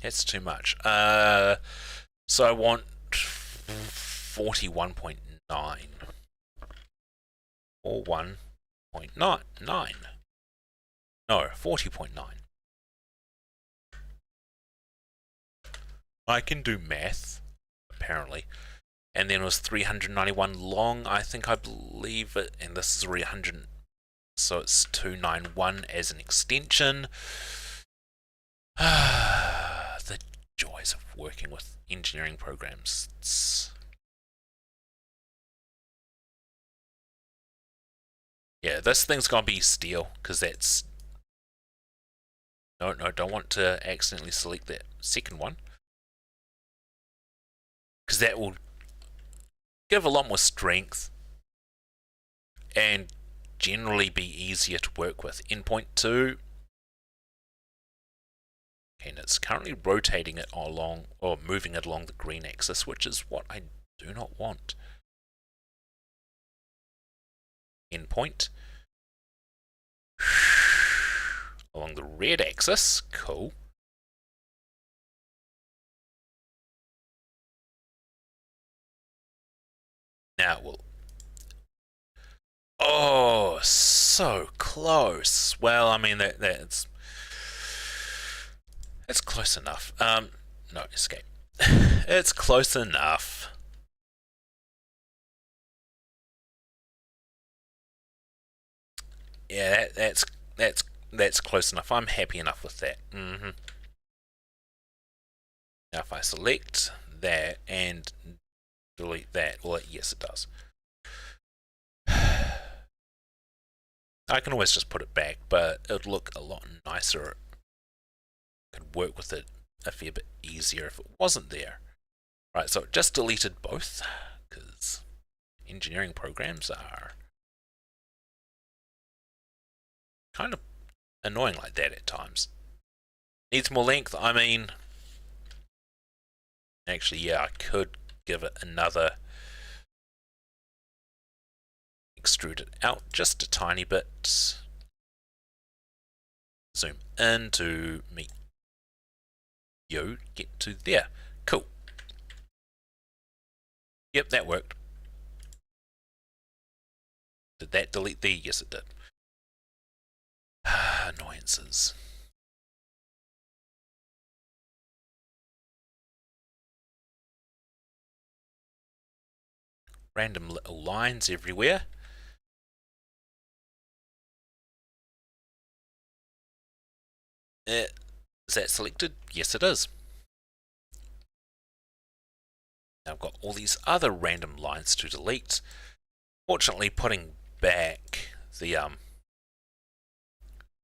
That's too much. So I want 41.9. Or 1.9. No, 40.9. I can do math, apparently. And then it was 391 long, I believe it, and this is 300, so it's 291 as an extension. The joys of working with engineering programs. Yeah, this thing's gonna be steel, because that's... No, don't want to accidentally select that second one. Because that will give a lot more strength and generally be easier to work with. Endpoint 2. Okay, and it's currently rotating it along, or moving it along the green axis, which is what I do not want. Endpoint. Along the red axis. Cool. Now we'll... Oh, so close. Well, I mean, that's close enough. No, escape. It's close enough. Yeah, that's close enough. I'm happy enough with that. Now if I select that and delete that, well, yes, it does. I can always just put it back, but it'd look a lot nicer. I could work with it a fair bit easier if it wasn't there. Right, so it just deleted both, because engineering programs are kind of annoying like that at times. Needs more length, I mean... Actually, yeah, I could give it another... Extrude it out just a tiny bit. Zoom in to meet you, get to there. Cool. Yep, that worked. Did that delete there? Yes, it did. Annoyances. Random little lines everywhere. Is that selected? Yes, it is. Now I've got all these other random lines to delete. Fortunately, putting back the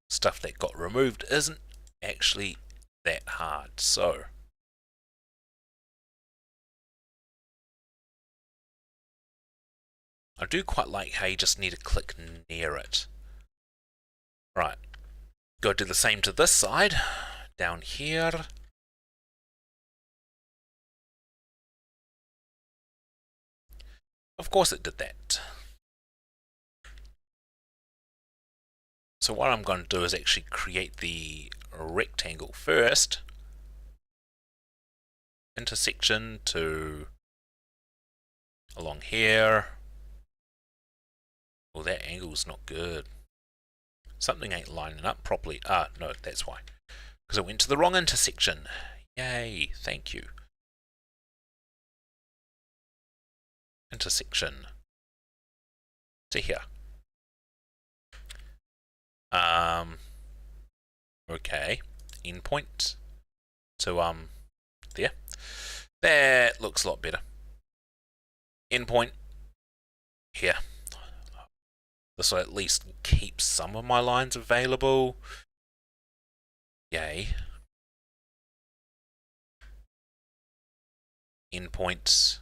stuff that got removed isn't actually that hard. So I do quite like how you just need to click near it. Right, go do the same to this side, down here. Of course it did that. So what I'm going to do is actually create the rectangle first. Intersection to along here. Well, that angle's not good. Something ain't lining up properly. Ah, no, that's why. Because I went to the wrong intersection. Yay, thank you. Intersection. To here. Okay. Endpoint. To, there. That looks a lot better. Endpoint. Here. This will at least keep some of my lines available. Yay. Endpoints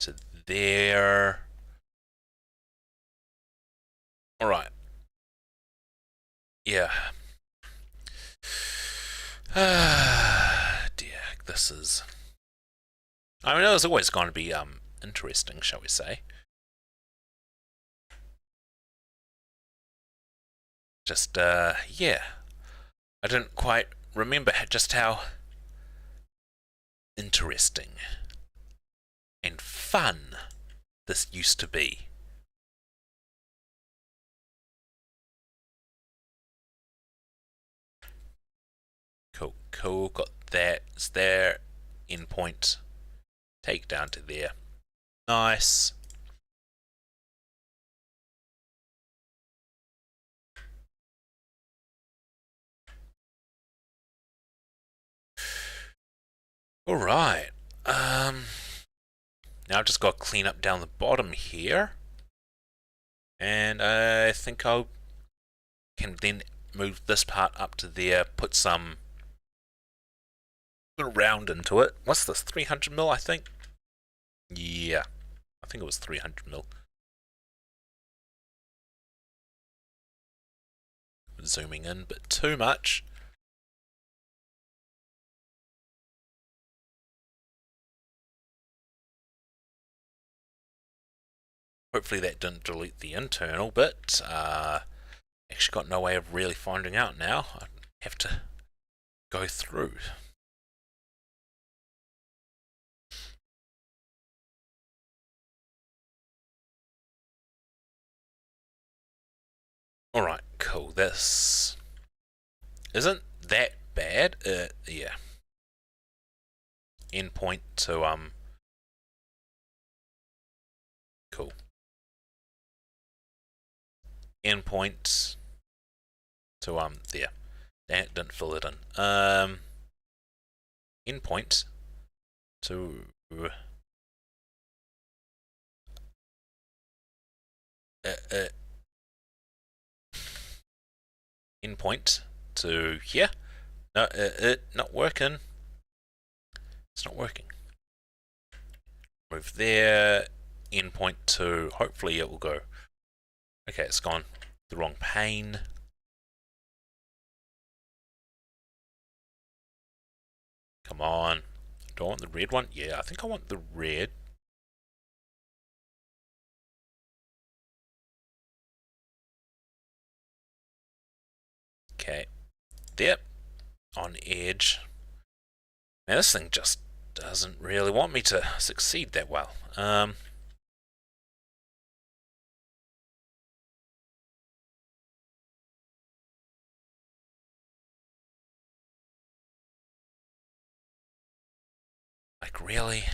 to there. Alright. Yeah. Dear, this is... I mean, it was always going to be interesting, shall we say. Just, yeah. I didn't quite remember just how interesting and fun this used to be. Cool, got that. It's there. Endpoint. Take down to there. Nice. Alright. Now I've just got to clean up down the bottom here. And I think I can then move this part up to there, put some round into it. What's this, 300 mil, I think? Yeah, I think it was 300 mil. Zooming in, but too much. Hopefully that didn't delete the internal bit. Actually got no way of really finding out now. I have to go through. Alright, cool. This isn't that bad. Yeah. Endpoint to, cool. Endpoint to, there. That didn't fill it in. Endpoint to, endpoint to here. No, not working. It's not working. Move there. Endpoint to, hopefully it will go. Okay, it's gone. The wrong pane. Come on. Do I want the red one? Yeah, I think I want the red. Okay. There. On edge. Now this thing just doesn't really want me to succeed that well. Like, really?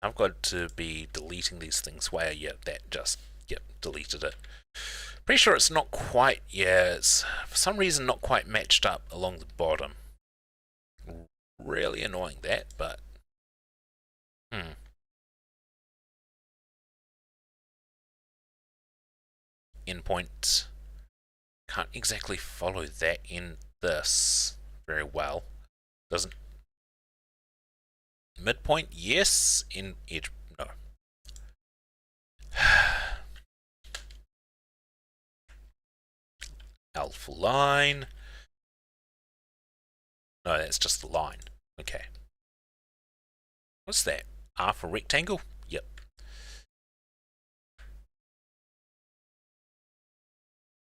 I've got to be deleting these things where, yeah, that just, yep, deleted it. Pretty sure it's not quite, yeah, it's for some reason not quite matched up along the bottom. Really annoying that, but, Endpoint. Can't exactly follow that in this very well. Doesn't. Midpoint, yes. In edge, no. Alpha line. No, that's just the line. Okay. What's that? R for rectangle? Yep.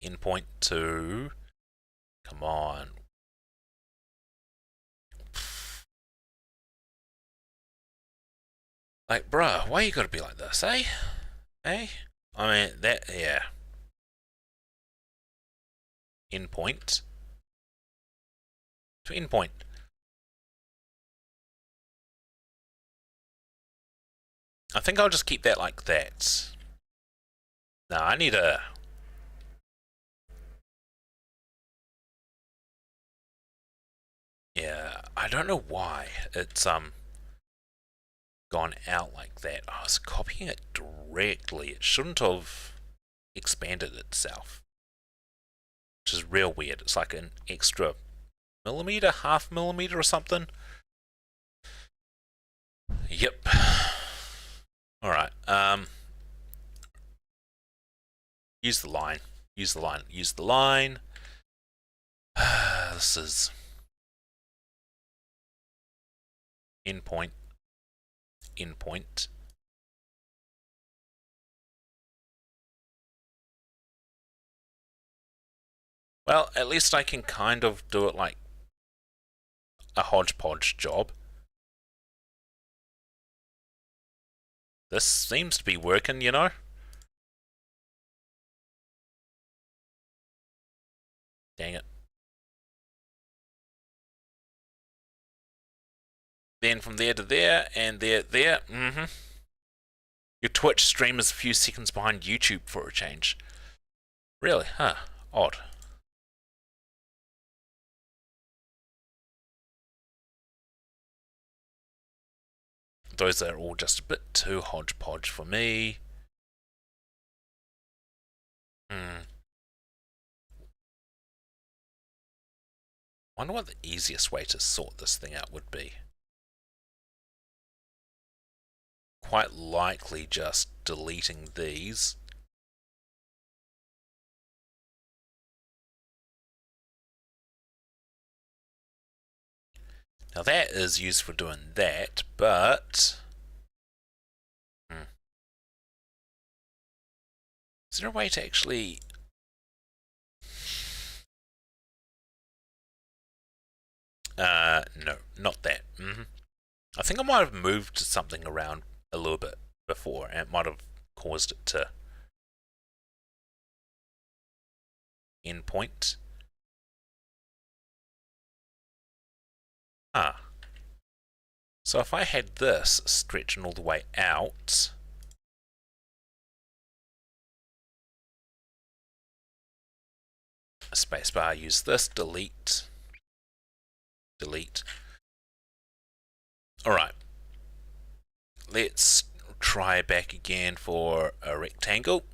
Endpoint to. Come on. Like, bruh, why you gotta be like this, eh? Eh? I mean, that, yeah. Endpoint. To endpoint. I think I'll just keep that like that. No, I need a. Yeah, I don't know why it's gone out like that. I was copying it directly. It shouldn't have expanded itself, which is real weird. It's like an extra millimeter, half millimeter or something. Yep. Alright, use the line. Use the line. Use the line. This is endpoint. Endpoint. Well, at least I can kind of do it like a hodgepodge job. This seems to be working, you know? Dang it. Then from there to there, and there. Your Twitch stream is a few seconds behind YouTube for a change. Really? Huh. Odd. Those are all just a bit too hodgepodge for me. Wonder what the easiest way to sort this thing out would be. Quite likely just deleting these. Now that is used for doing that, but is there a way to actually no, not that. I think I might have moved something around a little bit before, and it might have caused it to endpoint. So if I had this stretching all the way out, spacebar, use this, delete, delete. Alright, let's try back again for a rectangle.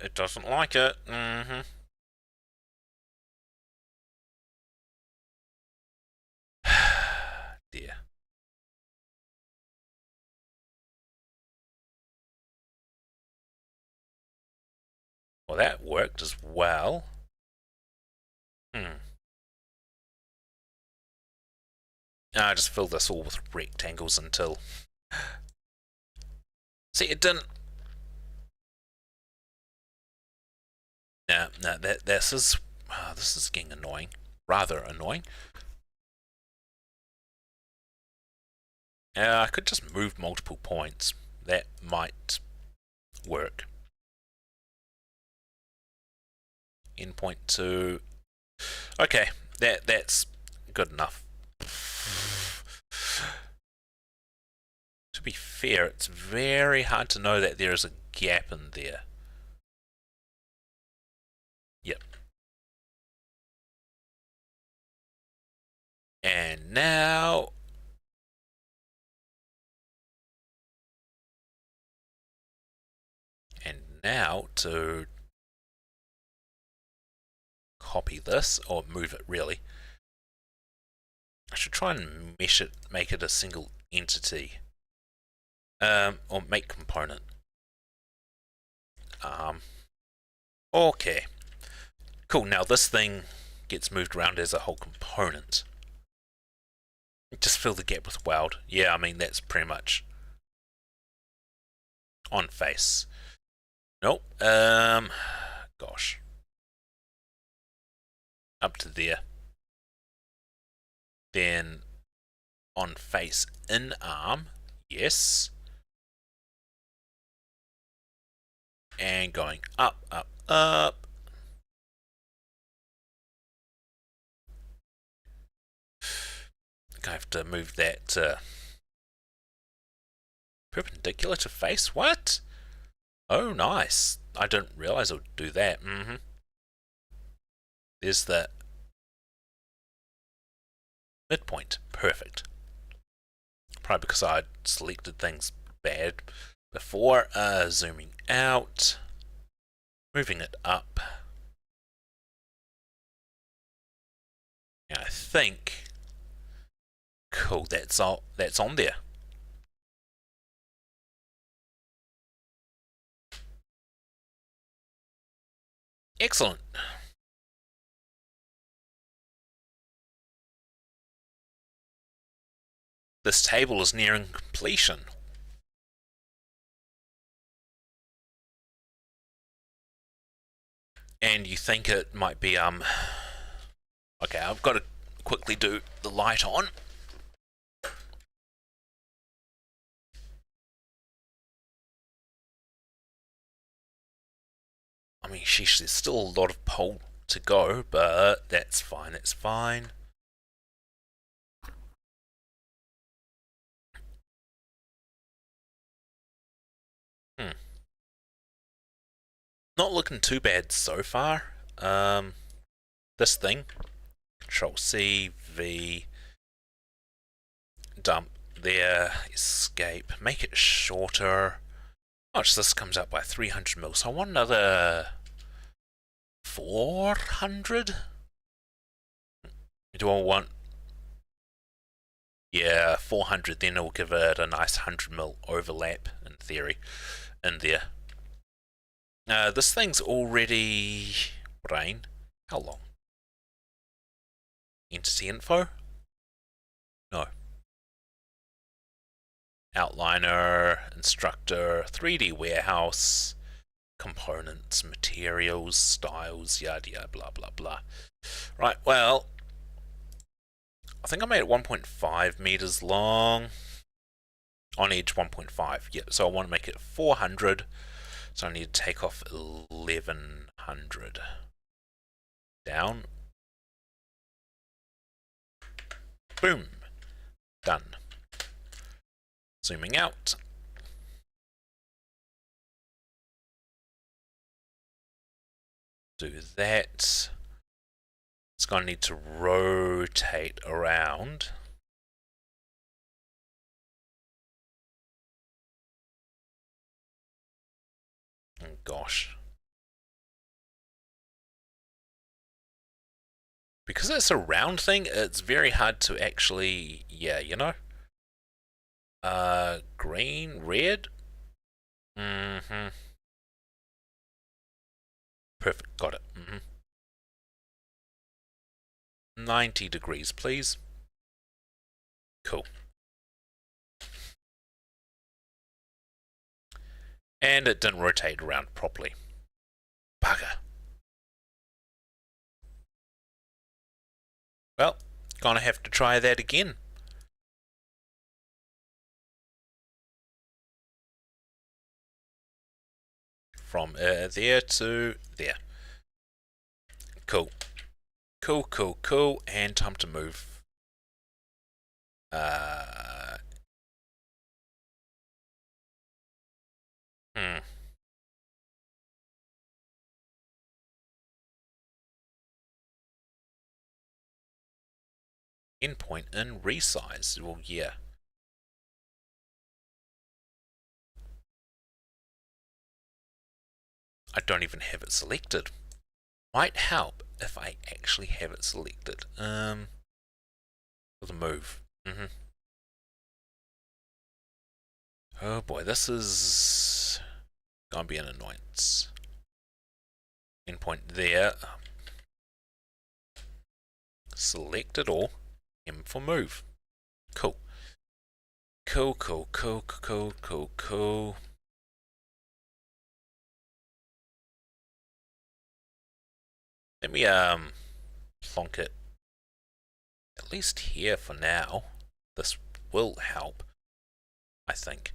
It doesn't like it. Dear. Well, that worked as well. I just fill this all with rectangles until... See, it didn't... No, this is getting annoying. Rather annoying. I could just move multiple points. That might work. Endpoint 2. Okay, that's good enough. To be fair, it's very hard to know that there is a gap in there. Yep. And now... to copy this, or move it really, I should try and mesh it, make it a single entity. Or make component. Okay. Cool, now this thing gets moved around as a whole component. Just fill the gap with weld. Yeah, I mean, that's pretty much on face. Nope. Gosh. Up to there. Then on face in arm. Yes. And going up, up, up. I have to move that perpendicular to face. What? Oh, nice. I didn't realize it would do that. There's the midpoint. Perfect. Probably because I'd selected things bad before. Zooming out. Moving it up. And I think... Cool, that's all. That's on there. Excellent. This table is nearing completion. And you think it might be, okay, I've got to quickly do the light on. I mean, sheesh, there's still a lot of pole to go, but that's fine, it's fine. Not looking too bad so far. This thing, Control C, V, dump there, escape, make it shorter. Watch, this comes up by 300 mil, so I want another 400? Do I want... Yeah, 400, then it'll give it a nice 100 mil overlap, in theory, in there. This thing's already... Brain? How long? Entity info? No. Outliner, instructor, 3D warehouse, components, materials, styles, yada yada, blah blah blah. Right, well, I think I made it 1.5 meters long. On edge 1.5. Yep, so I want to make it 400. So I need to take off 1100. Down. Boom. Done. Zooming out. Do that. It's going to need to rotate around. Oh, gosh. Because it's a round thing, it's very hard to actually, yeah, you know? Green, red? Mm-hmm. Perfect, got it. 90 degrees, please. Cool. And it didn't rotate around properly. Bugger. Well, gonna have to try that again. From there to there. Cool. Cool. And time to move. Endpoint in resize. Well, yeah. I don't even have it selected. Might help if I actually have it selected. For the move. Oh boy, this is gonna be an annoyance. Endpoint there. Select it all. M for move. Cool. Cool. Let me plonk it at least here for now. This will help, I think.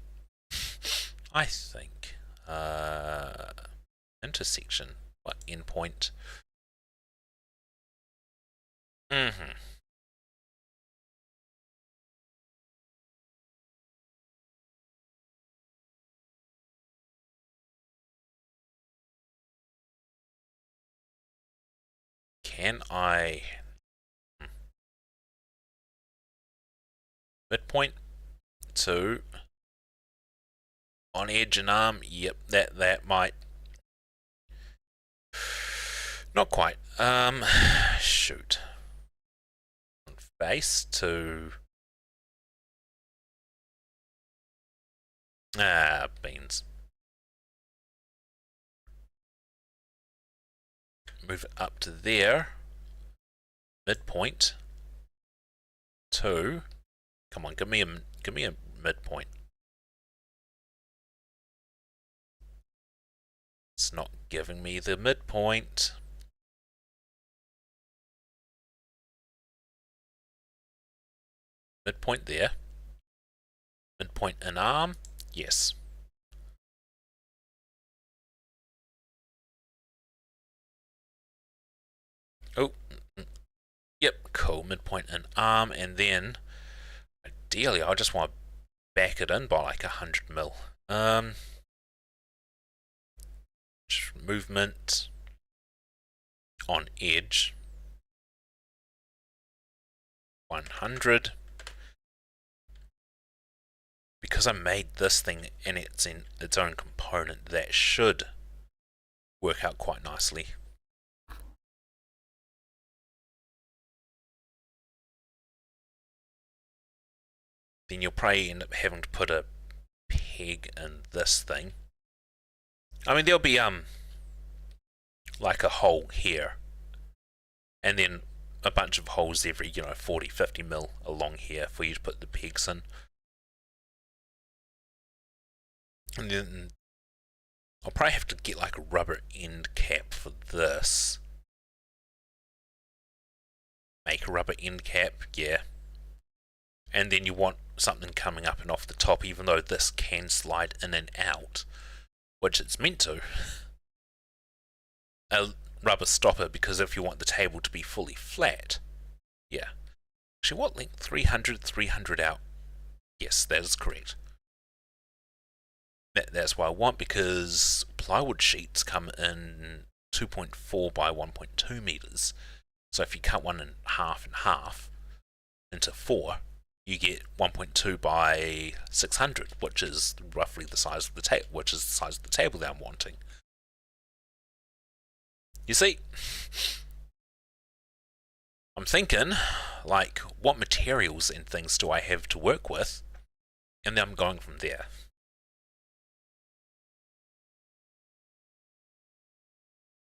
Intersection. What? Endpoint. Can I... Midpoint 2 on edge and arm. Yep, that might... Not quite. Shoot. Base to... beans. Move it up to there. Midpoint. 2. Come on, give me a midpoint. It's not giving me the midpoint. Midpoint there. Midpoint in arm. Yes. Oh. Yep, cool. Midpoint in arm, and then ideally I just want to back it in by like 100 mil. Movement on edge 100. Because I made this thing and it's in its own component, that should work out quite nicely. Then you'll probably end up having to put a peg in this thing. I mean, there'll be like a hole here, and then a bunch of holes every 40-50 mil along here for you to put the pegs in. And then I'll probably have to get like a rubber end cap for this. Make a rubber end cap, yeah. And then you want something coming up and off the top, even though this can slide in and out, which it's meant to. A rubber stopper, because if you want the table to be fully flat, yeah. Actually, what length? 300, 300 out. Yes, that is correct. That's what I want, because plywood sheets come in 2.4 by 1.2 meters. So if you cut one in half and half into 4, you get 1.2 by 600, which is roughly the size of the table, which is the size of the table that I'm wanting. You see, I'm thinking, like, what materials and things do I have to work with, and then I'm going from there.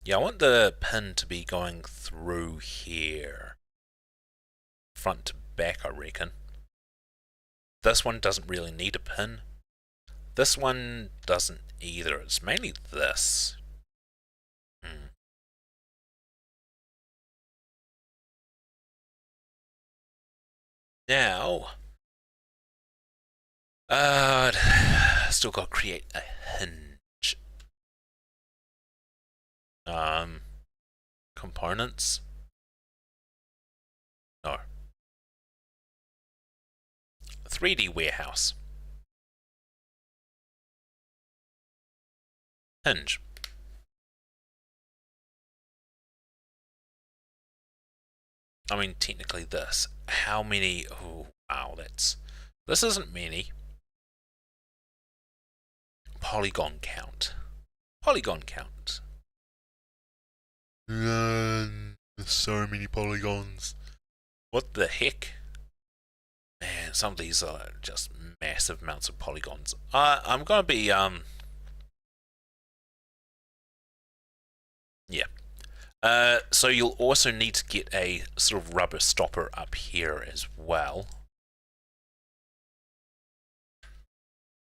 Yeah, I want the pin to be going through here. Front to back, I reckon. This one doesn't really need a pin. This one doesn't either. It's mainly this. Now, still got to create a hinge. Components. No. 3D warehouse. Hinge. I mean, technically this. How many? Oh, wow, this isn't many. Polygon count. Polygon count. So many polygons. What the heck? Man, some of these are just massive amounts of polygons. I'm gonna be, yeah. So you'll also need to get a sort of rubber stopper up here as well.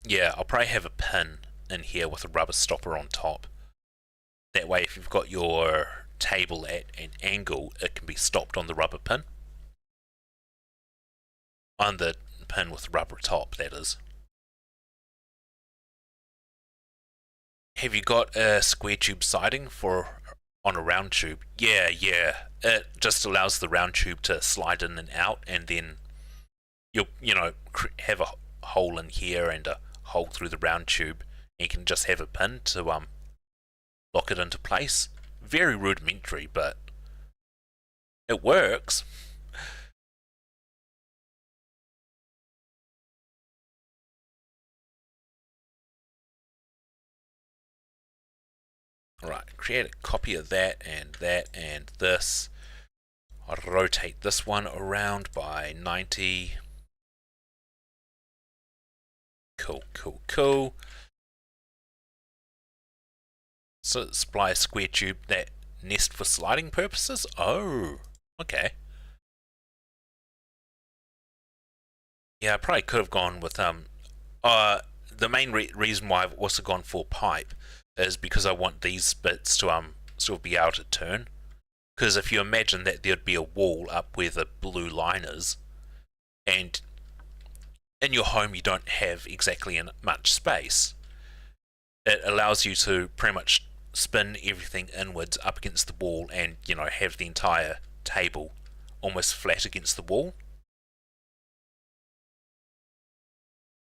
Yeah, I'll probably have a pin in here with a rubber stopper on top. That way, if you've got your table at an angle, it can be stopped on the rubber pin. On the pin with rubber top, that is. Have you got a square tube siding on a round tube? Yeah. It just allows the round tube to slide in and out, and then you'll, have a hole in here and a hole through the round tube, and you can just have a pin to lock it into place. Very rudimentary, but it works. Right, create a copy of that and this. I'll rotate this one around by 90. Cool. So supply a square tube that nest for sliding purposes? Oh, okay. Yeah, I probably could have gone with the main reason why I've also gone for pipe is because I want these bits to sort of be able to turn. Because if you imagine that there'd be a wall up where the blue line is, and in your home you don't have exactly much space, it allows you to pretty much spin everything inwards up against the wall and, have the entire table almost flat against the wall.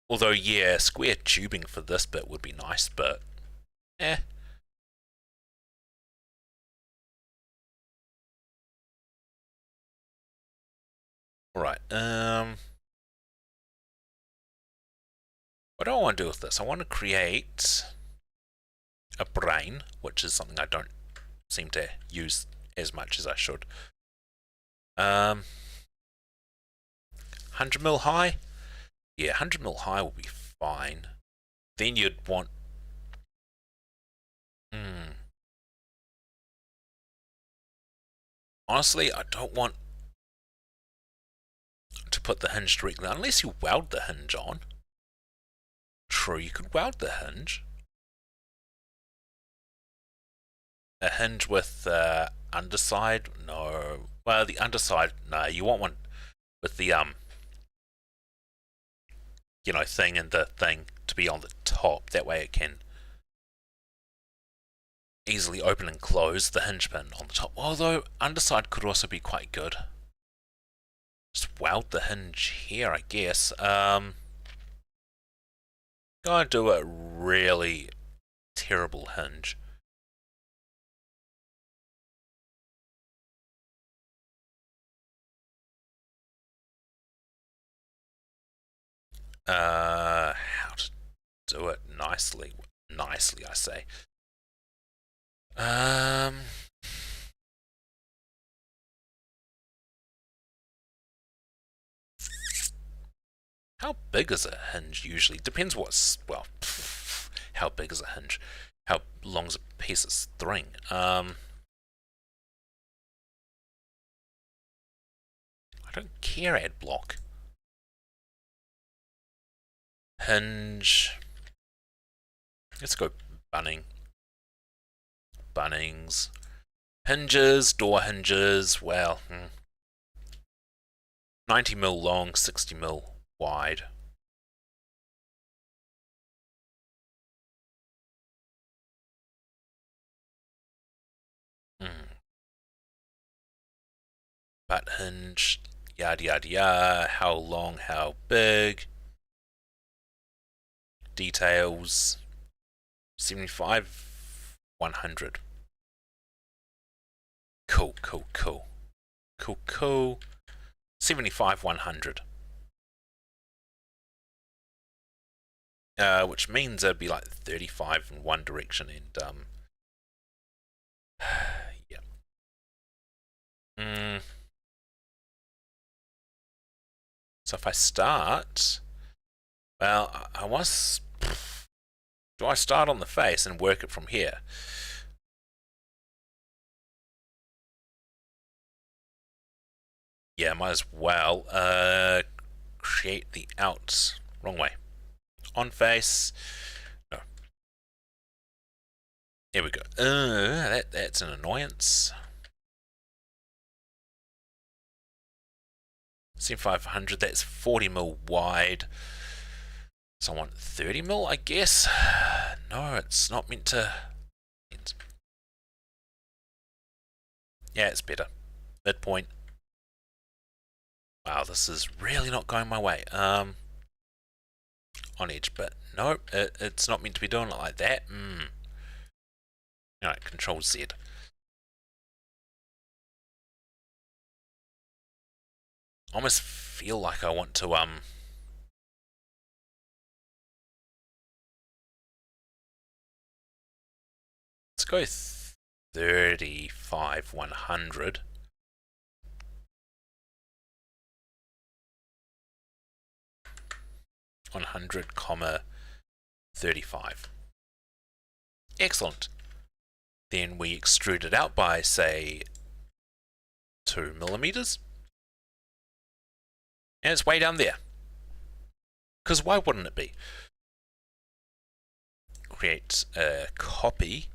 Although, yeah, square tubing for this bit would be nice, but Alright, what do I want to do with this? I want to create a brain, which is something I don't seem to use as much as I should. 100 mil high? Yeah, 100 mil high will be fine. Then you'd want... Honestly, I don't want to put the hinge directly, unless you weld the hinge on. True, you could weld the hinge. A hinge with the underside? No. Well, the underside, no, you want one with the thing and the thing to be on the top. That way it can easily open and close the hinge pin on the top. Although underside could also be quite good. Just weld the hinge here, I guess. Gonna do a really terrible hinge. How to do it nicely? Nicely, I say. How big is a hinge usually? Depends what's, well, how big is a hinge? How long's a piece of string? I don't care, ad block. Hinge. Let's go Bunnings. Hinges, door hinges, well, 90mm long, 60mm wide. Butt hinge, yada yada yada, how long, how big. Details, 75, 100. Cool. 75, 100. Which means it'd be like 35 in one direction and, yeah. So if I start, well, I was, do I start on the face and work it from here? Yeah, might as well, create the out, wrong way. On face, no. There we go. That's an annoyance. 7500, that's 40mm wide. So I want 30mm, I guess. No, it's not meant to. Yeah, it's better. Midpoint. Wow, this is really not going my way. On edge, but no, it's not meant to be doing it like that. Alright, Control Z. Almost feel like I want to let's go 35, 100. Comma 35. Excellent. Then we extrude it out by, say, 2mm. And it's way down there. Because why wouldn't it be? Create a copy.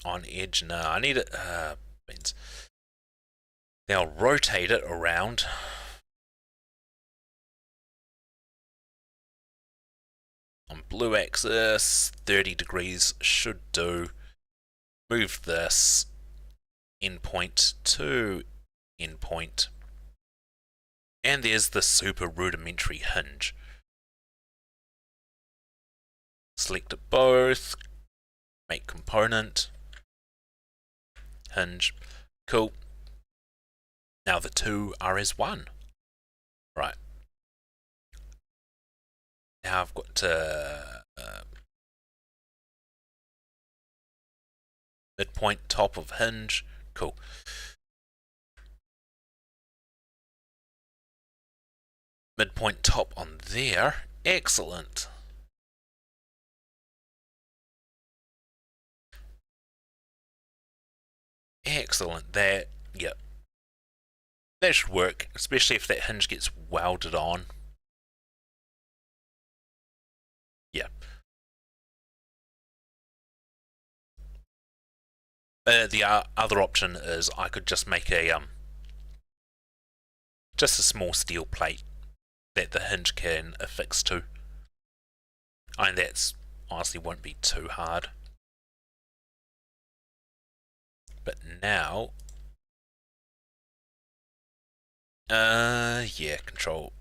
On edge, no, I need it, means. Then I'll rotate it around. On blue axis, 30 degrees should do. Move this endpoint to endpoint. And there's the super rudimentary hinge. Select it both. Make component. Hinge. Cool. Now the two are as one. Right. Now I've got to midpoint top of hinge. Cool. Midpoint top on there. Excellent. Excellent. That, yep. That should work, especially if that hinge gets welded on. Yeah. The other option is I could just make a just a small steel plate that the hinge can affix to. I mean, that's honestly won't be too hard. But now, yeah, control.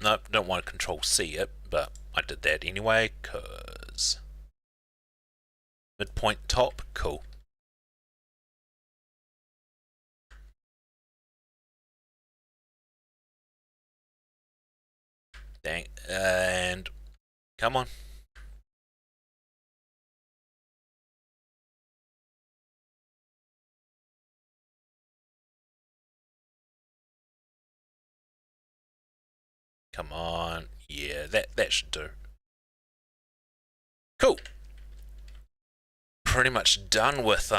Nope, don't want to control C it, but I did that anyway, cause midpoint top, cool. Dang, and come on. Come on. Yeah, that should do. Cool. Pretty much done with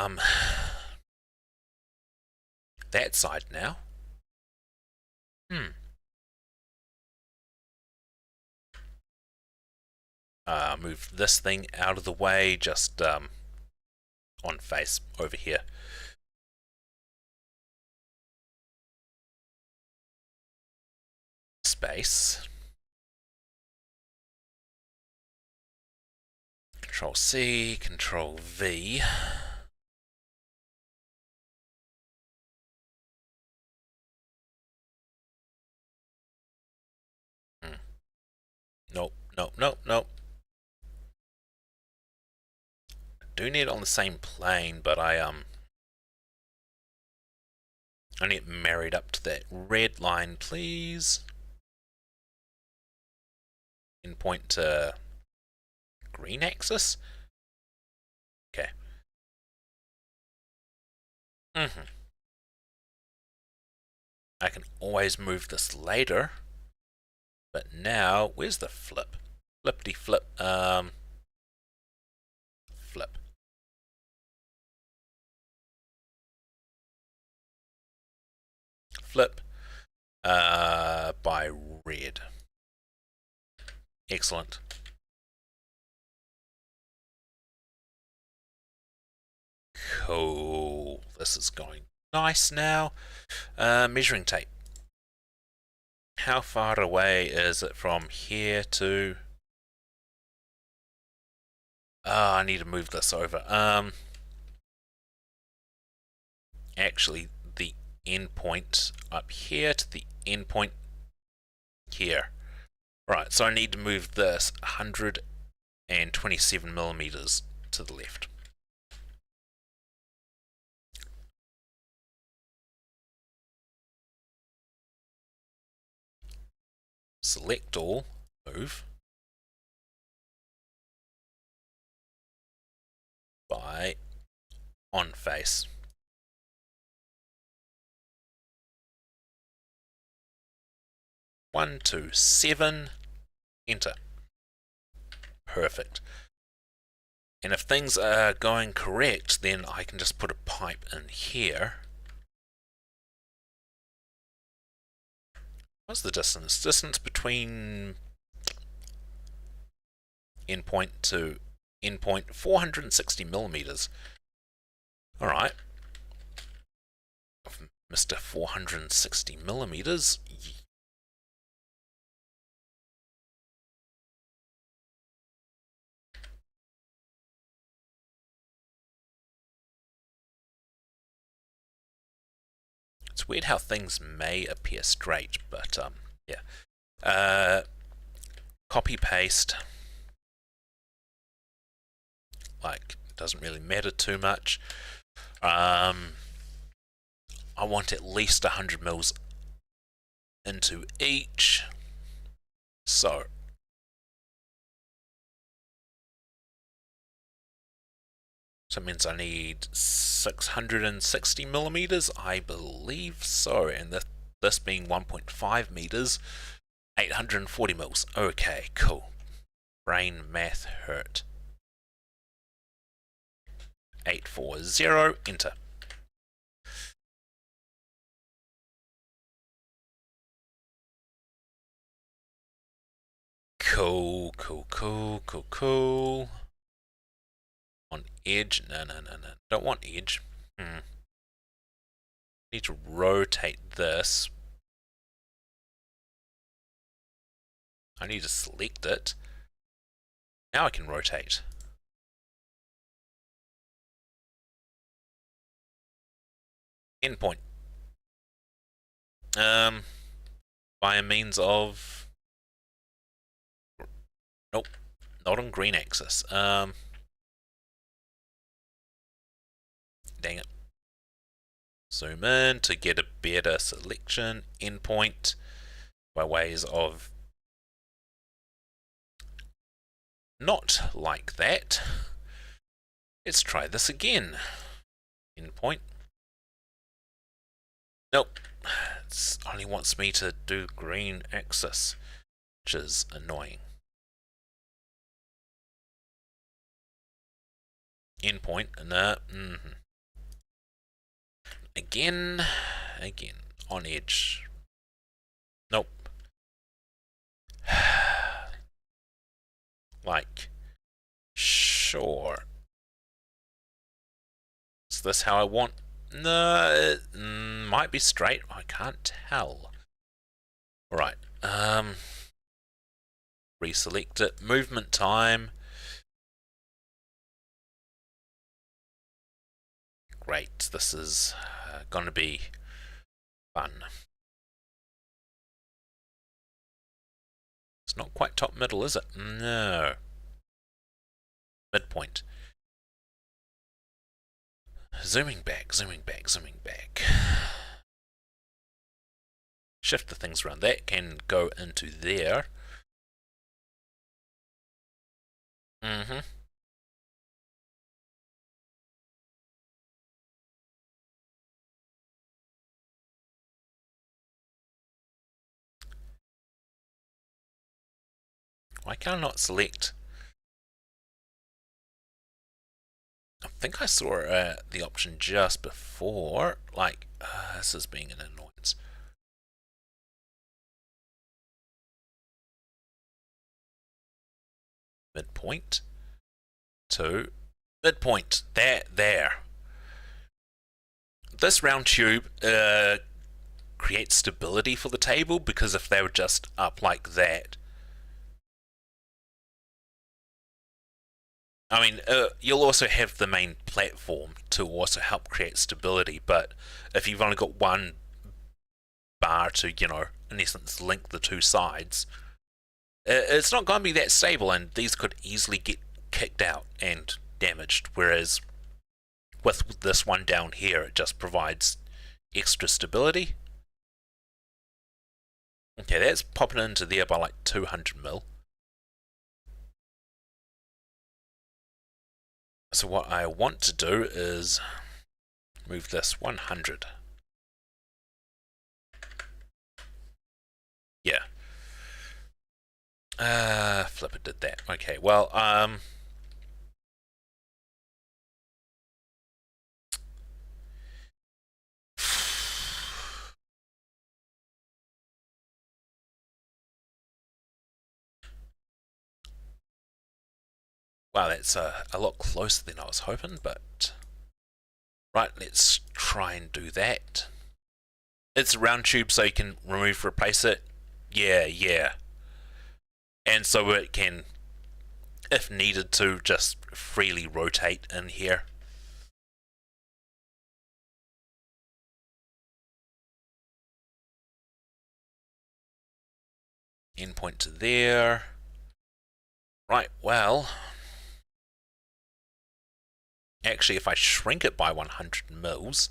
that side now. Move this thing out of the way, just on face over here. Space. Control C, Control V. Nope, nope, nope, nope. Do need it on the same plane, but I need it married up to that red line, please. Endpoint to green axis. Okay. I can always move this later, but now where's the flip? Flippity flip. Flip. Flip. By red. Excellent. Cool. This is going nice now. Measuring tape. How far away is it from here to... Oh, I need to move this over. Actually, the endpoint up here to the endpoint here. Right, so I need to move this 127 millimeters to the left. Select all, move by on face. One, two, seven, enter. Perfect. And if things are going correct, then I can just put a pipe in here. What's the distance? Distance between endpoint to endpoint, 460 millimeters. Alright. Mr. 460 millimeters. It's weird how things may appear straight, but yeah. Copy paste. Like, doesn't really matter too much. I want at least 100 mils into each. So it means I need 660 millimeters, I believe so, and this being 1.5 meters, 840 mils. Okay, cool. Brain math hurt. 840, enter. Cool, cool, cool, cool, cool. On edge, no, don't want edge. Need to rotate this. I need to select it. Now I can rotate. Endpoint. By a means of... Nope. Not on green axis. Dang it. Zoom in to get a better selection. Endpoint by ways of... Not like that. Let's try this again. Endpoint. Nope. It only wants me to do green axis, which is annoying. Endpoint. No. Again. On edge. Nope. Like, sure. Is this how I want? No, it might be straight. I can't tell. Alright, reselect it. Movement time. Great, this is gonna be fun. It's not quite top middle, is it? No. Midpoint. Zooming back. Shift the things around. That can go into there. Why can I not select? I think I saw the option just before. Like, this is being an annoyance. Midpoint to midpoint. There. This round tube creates stability for the table, because if they were just up like that, I mean, you'll also have the main platform to also help create stability, but if you've only got one bar to, in essence, link the two sides, it's not going to be that stable, and these could easily get kicked out and damaged, whereas with this one down here, it just provides extra stability. Okay, that's popping into there by like 200 mil. So what I want to do is move this 100. Yeah. Flipper did that. Okay, well, wow, that's a lot closer than I was hoping, but... Right, let's try and do that. It's a round tube, so you can remove, replace it. Yeah. And so it can, if needed to, just freely rotate in here. Endpoint to there. Right, well... Actually, if I shrink it by 100 mils,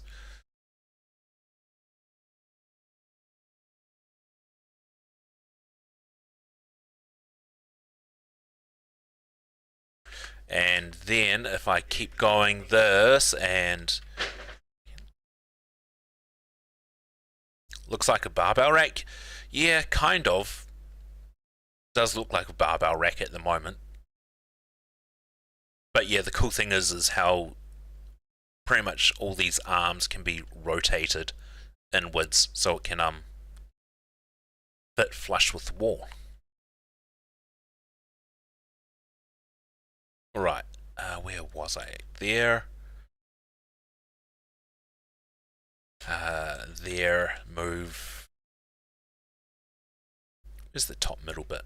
and then if I keep going this, and looks like a barbell rack. Yeah, kind of. Does look like a barbell rack at the moment. But yeah, the cool thing is how pretty much all these arms can be rotated inwards, so it can fit flush with the wall. Right, where was I? There. there, move. Where's the top middle bit?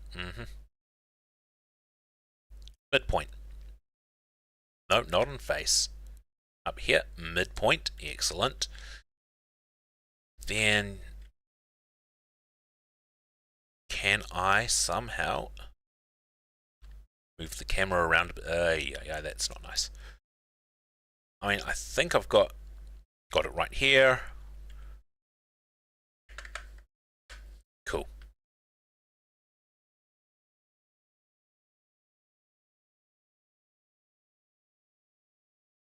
Midpoint. No, not on face. Up here, midpoint, excellent. Then, can I somehow move the camera around a bit? Yeah, that's not nice. I mean, I think I've got it right here. Cool.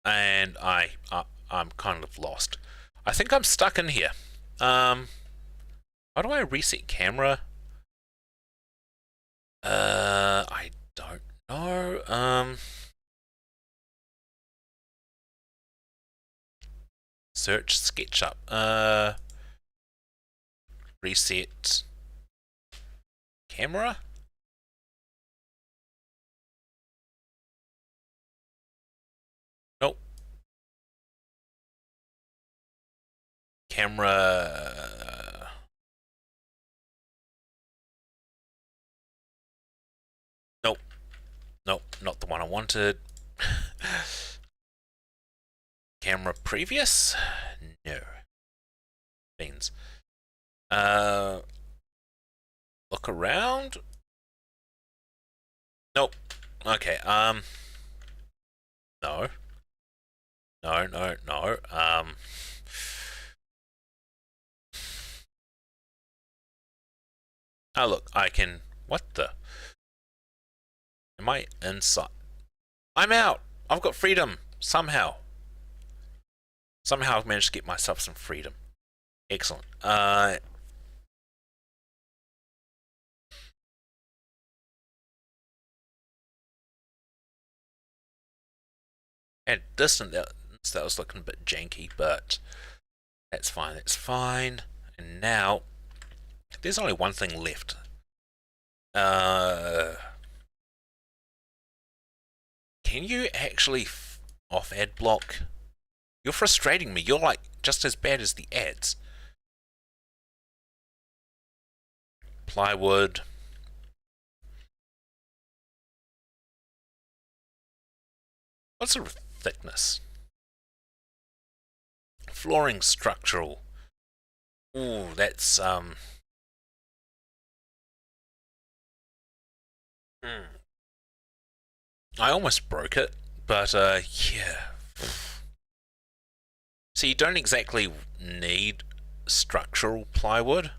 And I'm kind of lost. I think I'm stuck in here. How do I reset camera? I don't know. Search SketchUp. Reset camera. Nope. Camera. Nope. Nope, not the one I wanted. Camera previous? No. Beans. Look around. Nope. Okay, no. No. Oh look, I can... What the? Am I inside? I'm out! I've got freedom! Somehow. Somehow I've managed to get myself some freedom. Excellent. At distance, that was looking a bit janky, but that's fine, that's fine. And now, there's only one thing left. Can you actually off ad block? You're frustrating me. You're like just as bad as the ads. Plywood. What sort of thickness? Flooring structural. Ooh, that's I almost broke it, but yeah. So you don't exactly need structural plywood.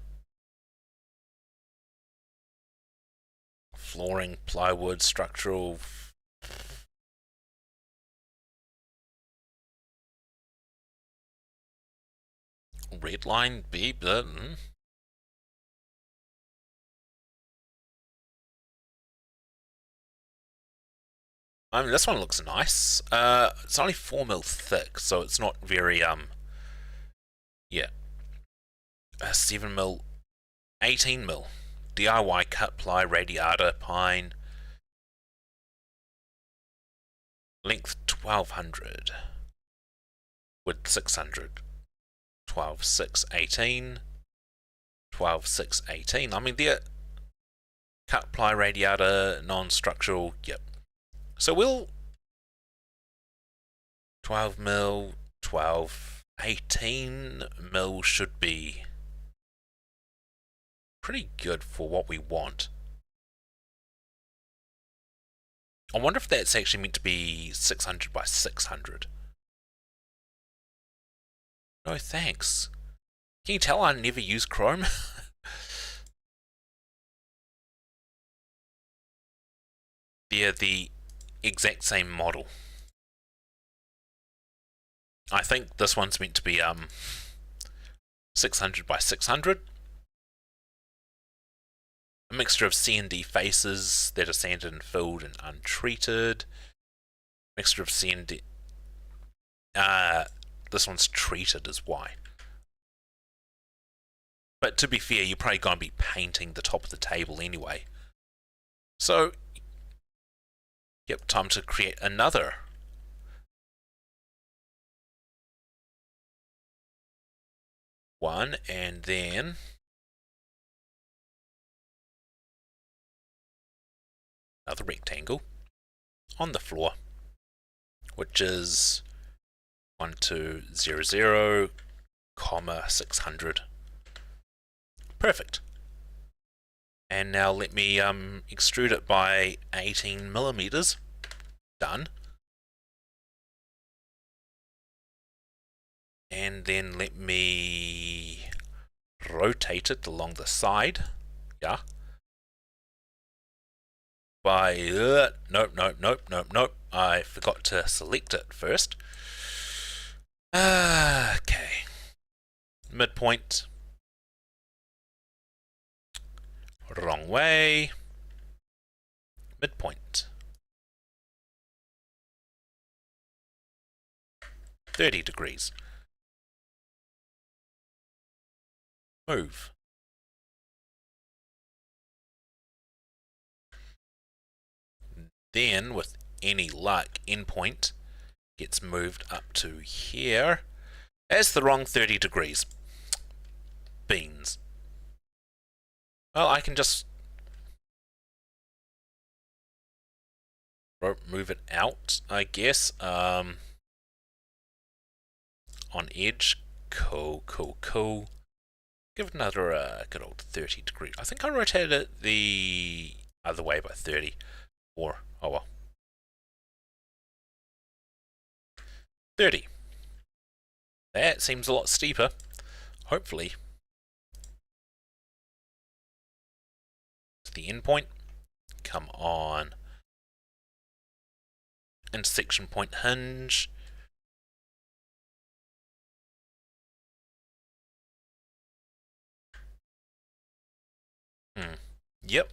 Flooring, plywood, structural. Red line, B button. I mean, this one looks nice. It's only 4mm thick, so it's not very, yeah. 7mm, 18mm. DIY cut ply radiator pine. Length 1200. Width 600. 12, 6, 18. 12, 6, 18. I mean, they're cut ply radiator, non-structural, yep. So we'll 12mm, 12, 18mm should be pretty good for what we want. I wonder if that's actually meant to be 600 by 600. No thanks. Can you tell I never use Chrome? They're the exact same model. I think this one's meant to be 600 by 600. A mixture of C&D faces that are sanded and filled and untreated. Mixture of C&D. This one's treated is why. But to be fair, you're probably going to be painting the top of the table anyway. So, yep, time to create another. one, and then another rectangle on the floor, which is 1200, 600. Perfect. And now let me extrude it by 18 millimeters. Done. And then let me rotate it along the side. Yeah. By nope. I forgot to select it first. Okay. Midpoint. Wrong way. Midpoint. 30 degrees. Move. Then, with any luck, endpoint gets moved up to here. That's the wrong 30 degrees. Beans. Well, I can just move it out, I guess. On edge. Cool. Give it another good old 30 degrees. I think I rotated it the other way by 30. Or, oh well. 30. That seems a lot steeper. Hopefully. To the endpoint. Come on. Intersection point hinge. Yep,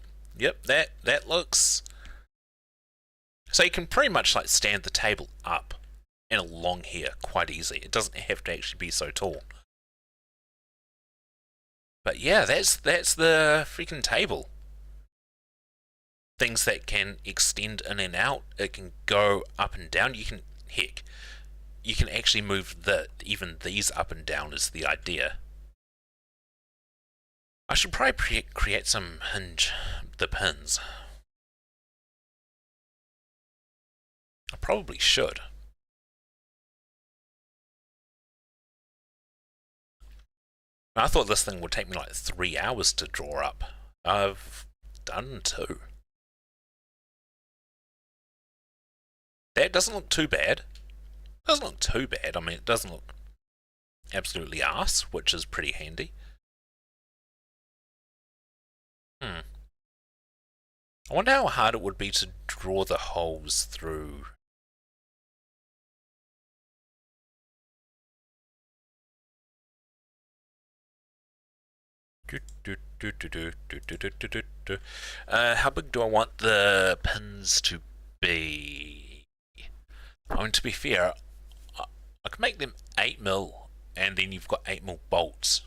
that looks... So you can pretty much like stand the table up and along here quite easily. It doesn't have to actually be so tall. But yeah, that's the freaking table. Things that can extend in and out. It can go up and down. You can, heck, you can actually move even these up and down is the idea. I should probably create some the pins. I probably should. I thought this thing would take me like 3 hours to draw up. I've done 2. That doesn't look too bad. Doesn't look too bad. I mean, it doesn't look absolutely arse, which is pretty handy. I wonder how hard it would be to draw the holes through. How big do I want the pins to be? I mean, to be fair, I can make them 8mm, and then you've got 8mm bolts.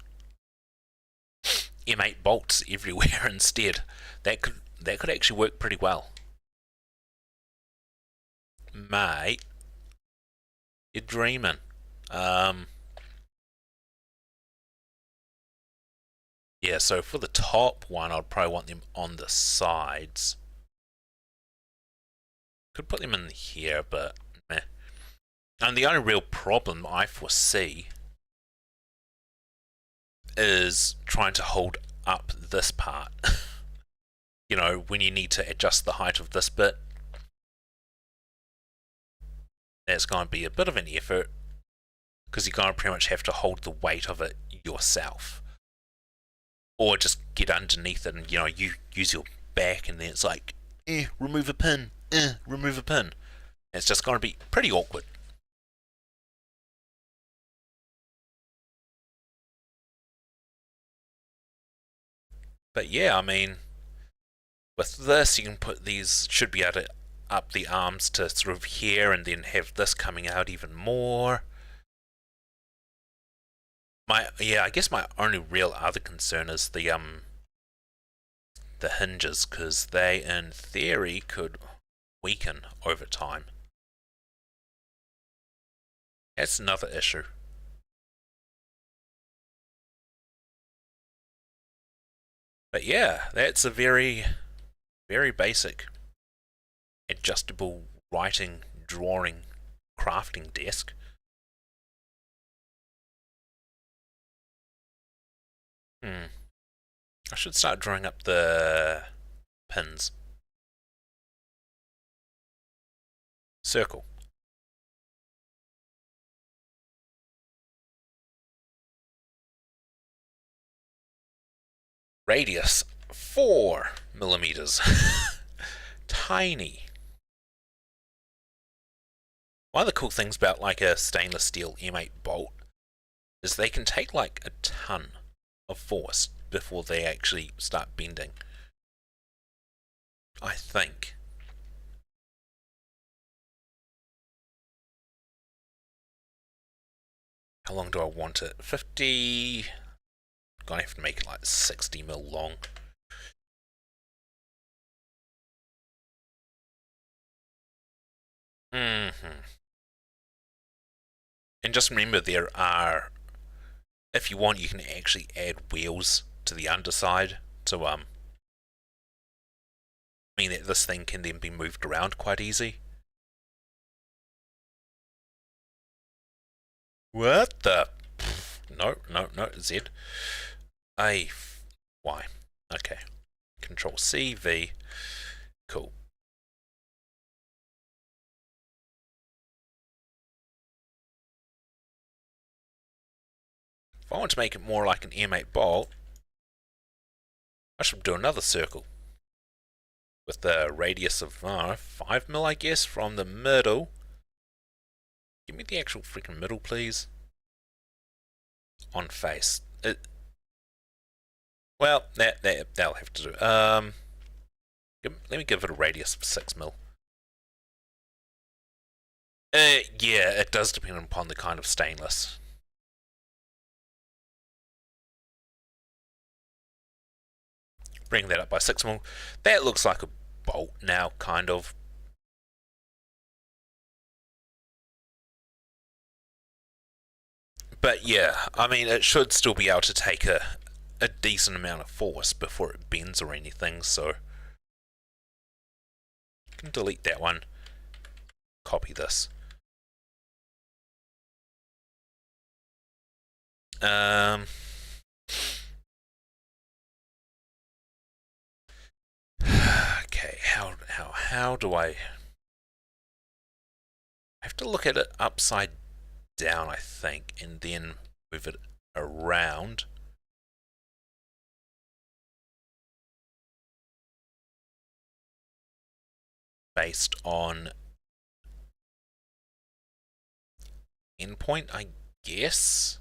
M8 bolts everywhere instead. That could actually work pretty well. Mate, you're dreaming. Yeah, so for the top one, I'd probably want them on the sides. Could put them in here, but meh. And the only real problem I foresee is trying to hold up this part. You know, when you need to adjust the height of this bit, that's going to be a bit of an effort, because you're going to pretty much have to hold the weight of it yourself. Or just get underneath it and, you know, you use your back, and then it's like, remove a pin, remove a pin. It's just going to be pretty awkward. But yeah, I mean, with this, you can put these, should be able to up the arms to sort of here, and then have this coming out even more. I guess my only real other concern is the hinges, because they, in theory, could weaken over time. That's another issue. But yeah, that's a very, very basic adjustable writing, drawing, crafting desk. I should start drawing up the pins. Circle. Radius 4 millimeters. Tiny. One of the cool things about like a stainless steel M8 bolt is they can take like a ton of force before they actually start bending. I think. How long do I want it? 50. Gonna have to make it like 60 mil long. And just remember there are, if you want, you can actually add wheels to the underside to mean that this thing can then be moved around quite easy. What the? No, Z. A, Y. Okay. Control C, V. Cool. If I want to make it more like an M8 bolt, I should do another circle with the radius of 5 mil, I guess, from the middle. Give me the actual freaking middle, please. On face. Well, that'll have to do. Let me give it a radius of 6 mil. Yeah, it does depend upon the kind of stainless. Bring that up by 6 mil. That looks like a bolt now, kind of. But yeah, I mean, it should still be able to take a decent amount of force before it bends or anything, so I can delete that one. Copy this. Okay, how do I have to look at it upside down, I think, and then move it around. Based on endpoint, I guess.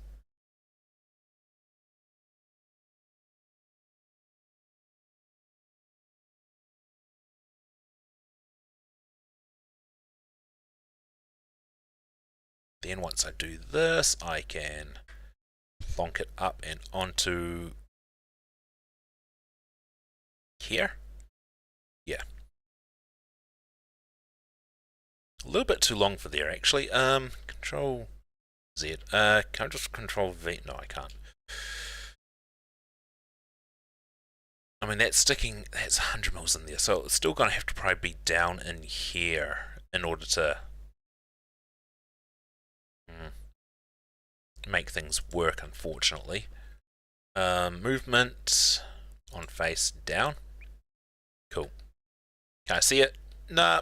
Then once I do this, I can plonk it up and onto here. Yeah. A little bit too long for there, actually. Control Z. Can I just Control V? No, I can't. I mean, that's 100 mils in there, so it's still going to have to probably be down in here in order to make things work, unfortunately. Movement on face down. Cool. Can I see it? Nah.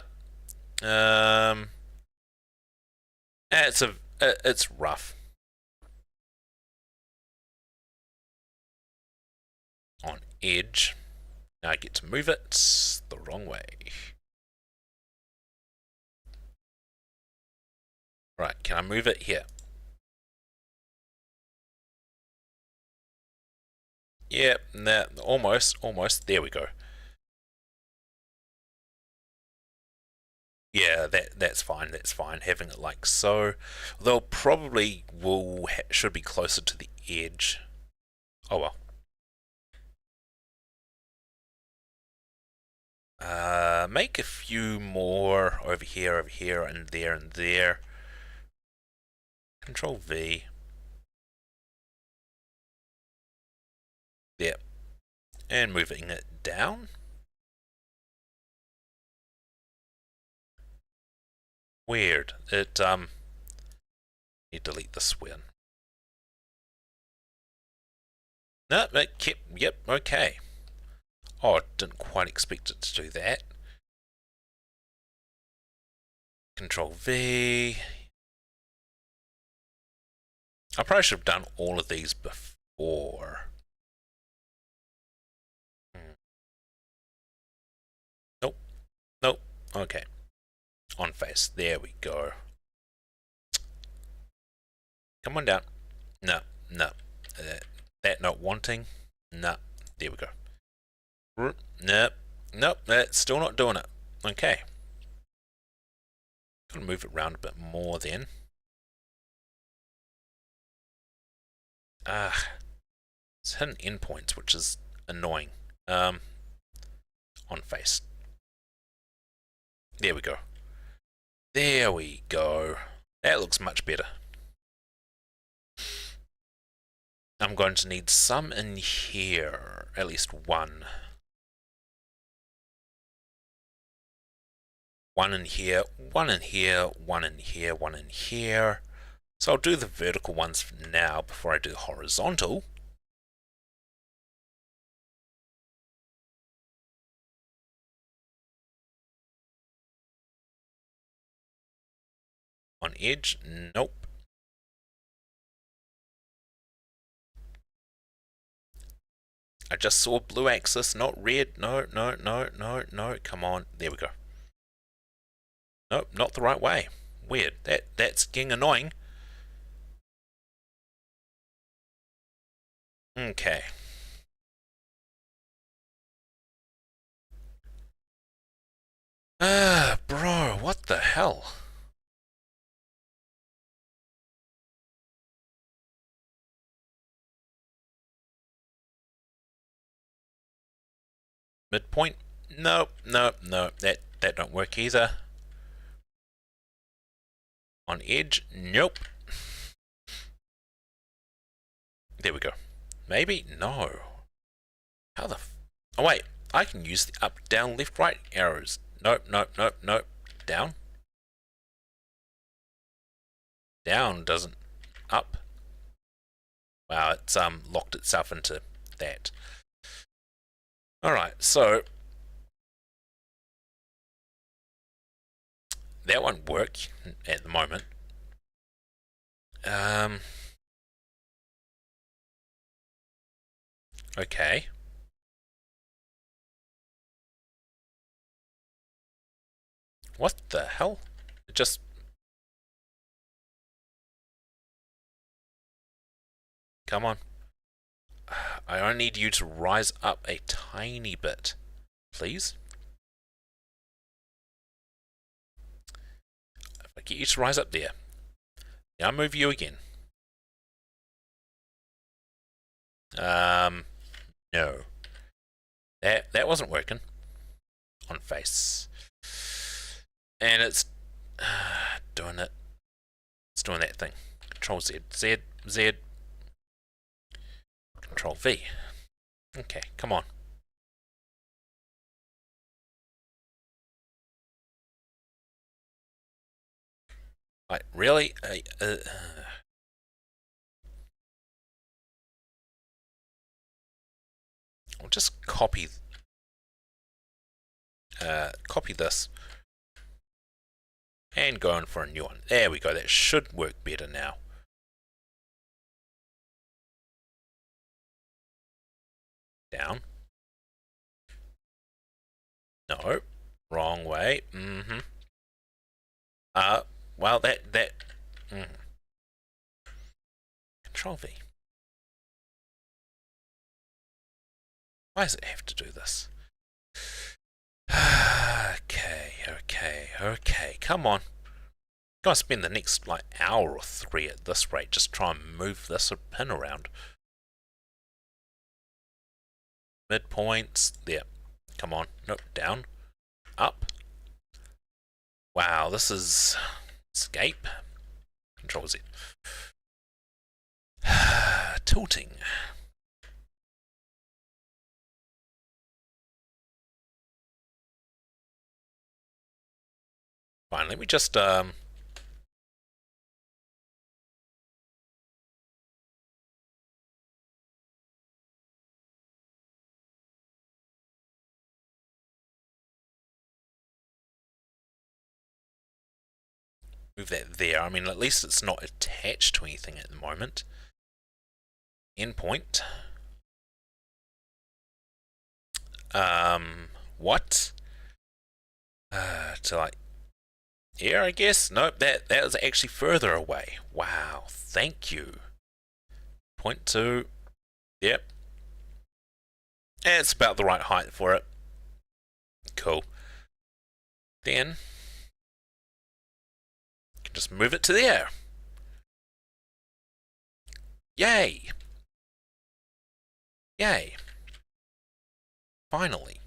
It's rough. On edge. Now I get to move it the wrong way. Right, can I move it here? Yep, yeah, almost. There we go. Yeah, that's fine. Having it like so. They'll probably should be closer to the edge. Oh well. Make a few more over here, and there. Control V. There. And moving it down. Weird. It, you delete this one. No, it kept, yep, okay. Oh, didn't quite expect it to do that. Control V. I probably should have done all of these before. Nope. Nope. Okay. On face. There we go. Come on down. No. No. That not wanting. No. There we go. Nope. Nope. That's still not doing it. Okay. Gotta move it around a bit more then. It's hidden endpoints, which is annoying. On face. There we go. There we go. That looks much better. I'm going to need some in here. At least one. One in here, one in here, one in here, one in here. So I'll do the vertical ones for now before I do the horizontal. On edge, nope. I just saw blue axis, not red. No, no, no, no, no. Come on. There we go. Nope, not the right way. Weird. That's getting annoying. Okay. Bro, what the hell? Midpoint? Nope, nope, nope. That don't work either. On edge? Nope. There we go. Maybe? No. How the oh wait, I can use the up, down, left, right arrows. Nope, nope, nope, nope. Down. Down doesn't. Up. Wow, it's locked itself into that. Alright, so that won't work at the moment. Okay. What the hell? It just... Come on. I only need you to rise up a tiny bit. Please? If I get you to rise up there, now move you again. No. That wasn't working. On face. And it's doing it. It's doing that thing. Control Z. Z. Z. Control V. Okay, come on. Like, really? I'll just copy this and go in for a new one. There we go. That should work better now. Down. No, wrong way. Well, Control V. Why does it have to do this? Okay. Come on. Gonna spend the next like hour or 3 at this rate just try and move this pin around. Midpoints. There. Come on. Nope. Down. Up. Wow, this is... Escape. Control Z. Tilting. Fine, let me just move that there. I mean, at least it's not attached to anything at the moment. Endpoint. What? To like here, I guess? Nope, that was actually further away. Wow, thank you. Point 2. Yep. It's about the right height for it. Cool. Then you can just move it to there. Yay! Yay. Finally.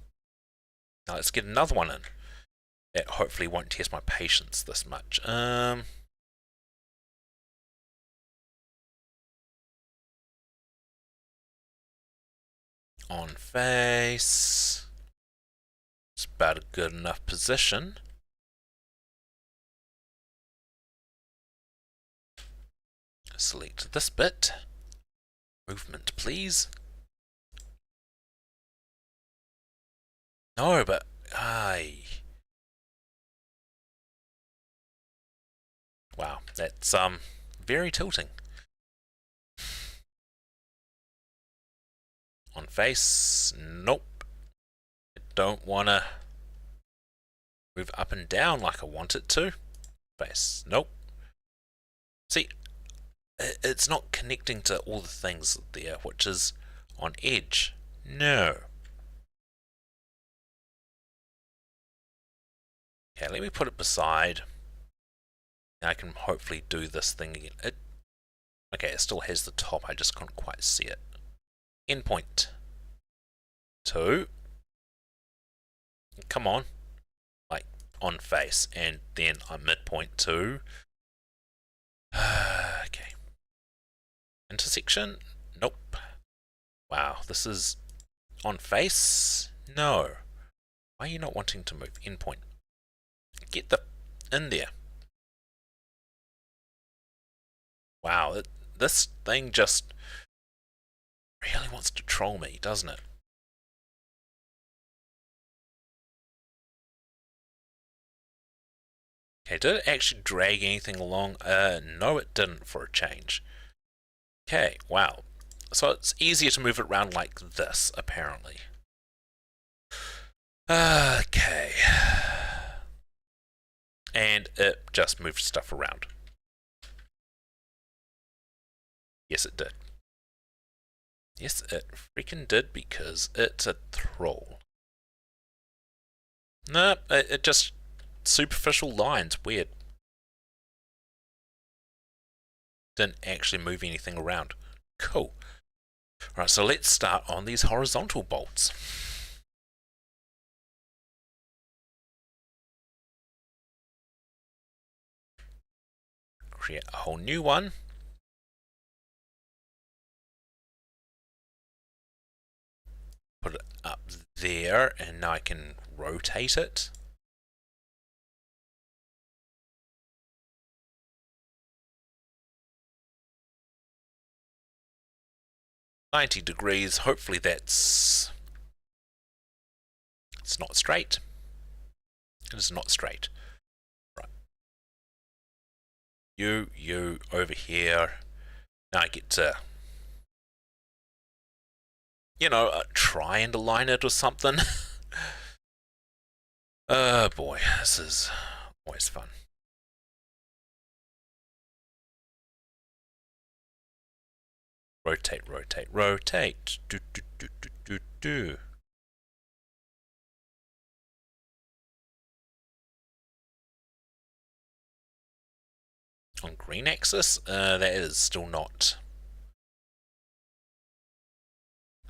Now let's get another one in. That hopefully won't test my patience this much. On face. It's about a good enough position. Select this bit. Movement, please. No, but wow, that's very tilting. On face, nope. I don't wanna move up and down like I want it to. Face, nope. See, it's not connecting to all the things there, which is on edge. No. Okay, let me put it beside. Now I can hopefully do this thing again. Okay, it still has the top, I just can't quite see it. Endpoint. 2. Come on. Like, on face, and then on midpoint 2. Okay. Intersection? Nope. Wow, this is on face? No. Why are you not wanting to move? Endpoint. Get the in there. Wow, this thing just really wants to troll me, doesn't it? Okay, did it actually drag anything along? No, it didn't for a change. Okay, wow. So it's easier to move it around like this, apparently. Okay. And it just moved stuff around. Yes, it did. Yes, it freaking did, because it's a troll. Nope, it just superficial lines. Weird. Didn't actually move anything around. Cool. Alright, so let's start on these horizontal bolts. Create a whole new one. Put it up there, and now I can rotate it. $90. Hopefully it's not straight. It is not straight. Right. You over here. Now I get to, try and align it or something. Oh boy, this is always fun. Rotate, rotate, rotate. Do. On green axis, that is still not.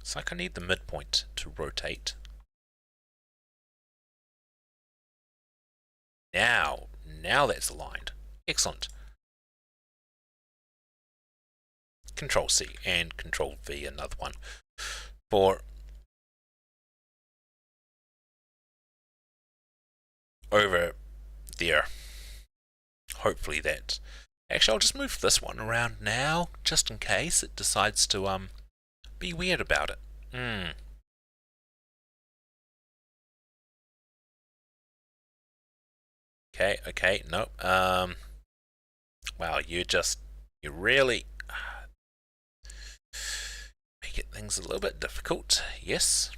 It's like I need the midpoint to rotate. Now that's aligned. Excellent. Control C and Control V, another one for over there. hopefully that... Actually, I'll just move this one around now, just in case it decides to be weird about it. Okay, nope. Wow, you really make it things a little bit difficult. Yes.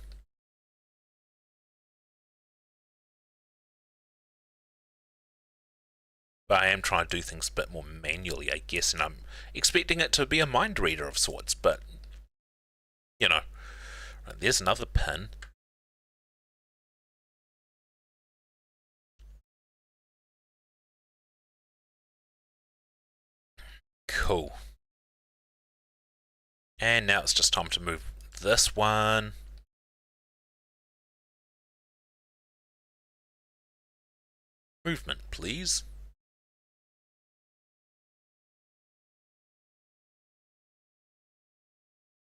But I am trying to do things a bit more manually, I guess, and I'm expecting it to be a mind reader of sorts, but, you know. Right, there's another pin. Cool. And now it's just time to move this one. Movement, please.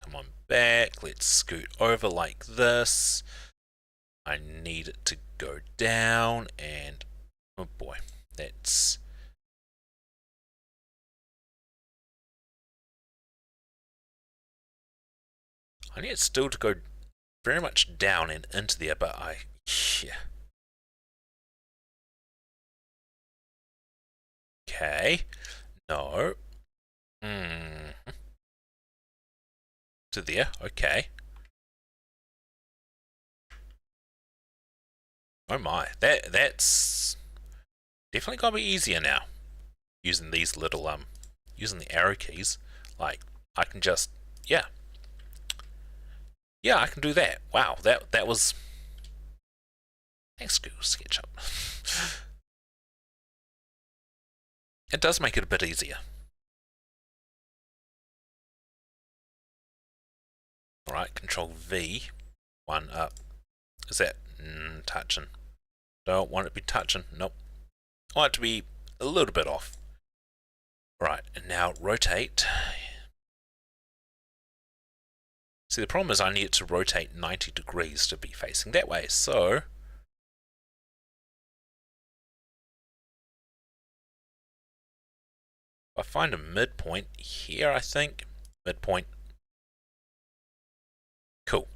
Come on back. Let's scoot over like this. I need it to go down and... Oh boy, that's... I need it still to go very much down and into there, but yeah. Okay. No. To there. Okay. Oh my. That's definitely gotta be easier now. Using these little using the arrow keys. Like, I can just, yeah. Yeah, I can do that. Wow, that was... Thanks, Google SketchUp. It does make it a bit easier. Alright, Control V. One up. Is that touching? Don't want it to be touching. Nope. I want it to be a little bit off. Right, and now rotate. See, the problem is I need it to rotate 90 degrees to be facing that way, so... I find a midpoint here, I think. Midpoint. Cool.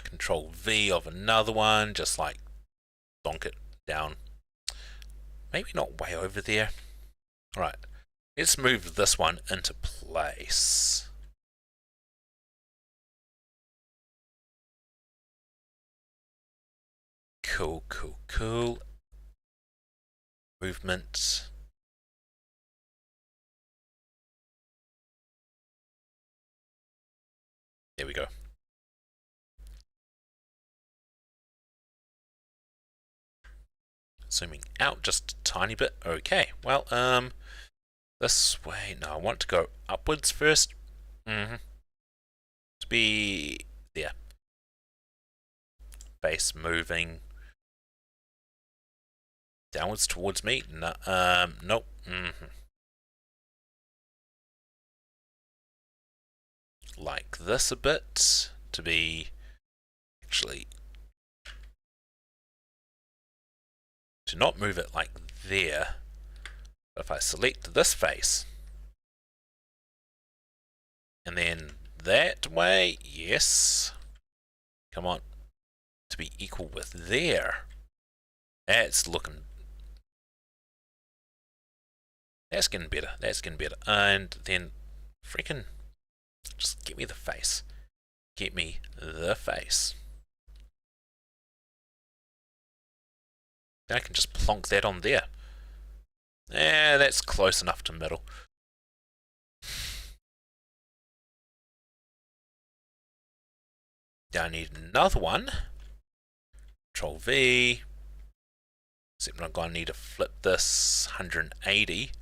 Control V of another one, just like donk it down. Maybe not way over there. Alright, let's move this one into place. Cool. Movement. There we go. Zooming out just a tiny bit. Okay, well, this way. No, I want to go upwards first. To be there. Base moving downwards towards me. No, nope. Like this a bit to be actually to not move it like there. But if I select this face and then that way, yes. Come on. To be equal with there. That's looking... That's getting better. And then freaking just get me the face. Get me the face. Then I can just plonk that on there. That's close enough to middle. Now I need another one. Control V. Except I'm going to need to flip this 180.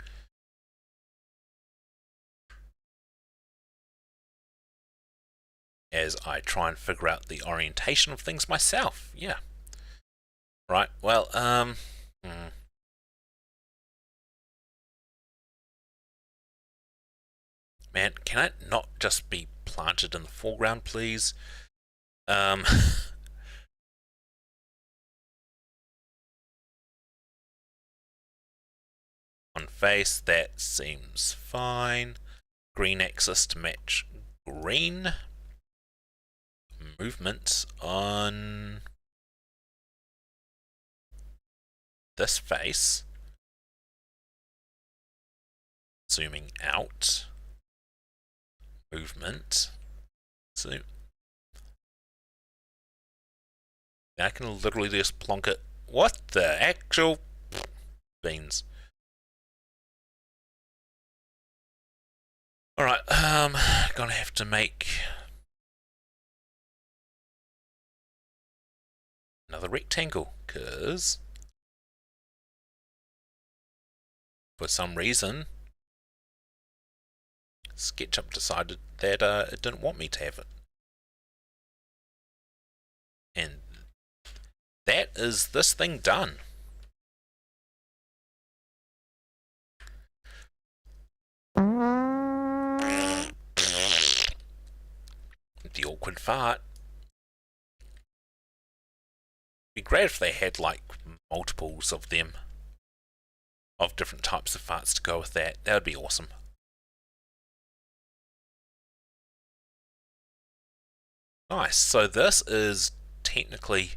As I try and figure out the orientation of things myself. Yeah. Right, well, Man, can it not just be planted in the foreground, please? open face, that seems fine. Green axis to match green. Movement on this face. Zooming out. Movement. Zoom. I can literally just plonk it. What the actual beans? Alright, gonna have to make another rectangle, cause for some reason SketchUp decided that it didn't want me to have it. And that is this thing done. The awkward fart. It'd be great if they had like multiples of them, of different types of farts to go with that. That would be awesome. Nice, so this is technically,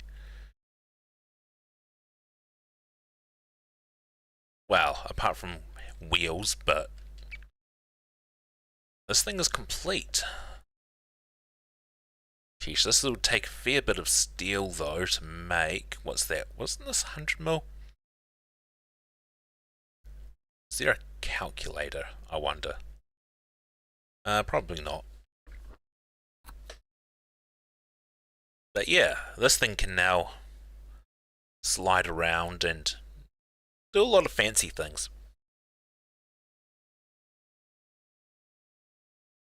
well, apart from wheels, but this thing is complete. Geez, this will take a fair bit of steel though to make. What's that? Wasn't this 100mm? Is there a calculator, I wonder? Probably not. But yeah, this thing can now slide around and do a lot of fancy things.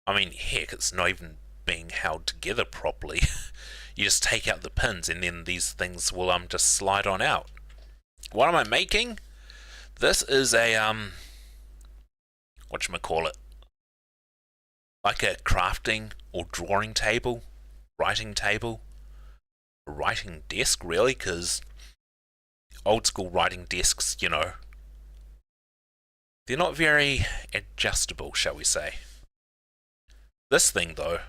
I mean, heck, it's not even being held together properly. You just take out the pins and then these things will just slide on out. What am I making? This is a whatchamacallit, like a crafting or drawing table, writing table, a writing desk really, because old school writing desks, you know, they're not very adjustable, shall we say. This thing though,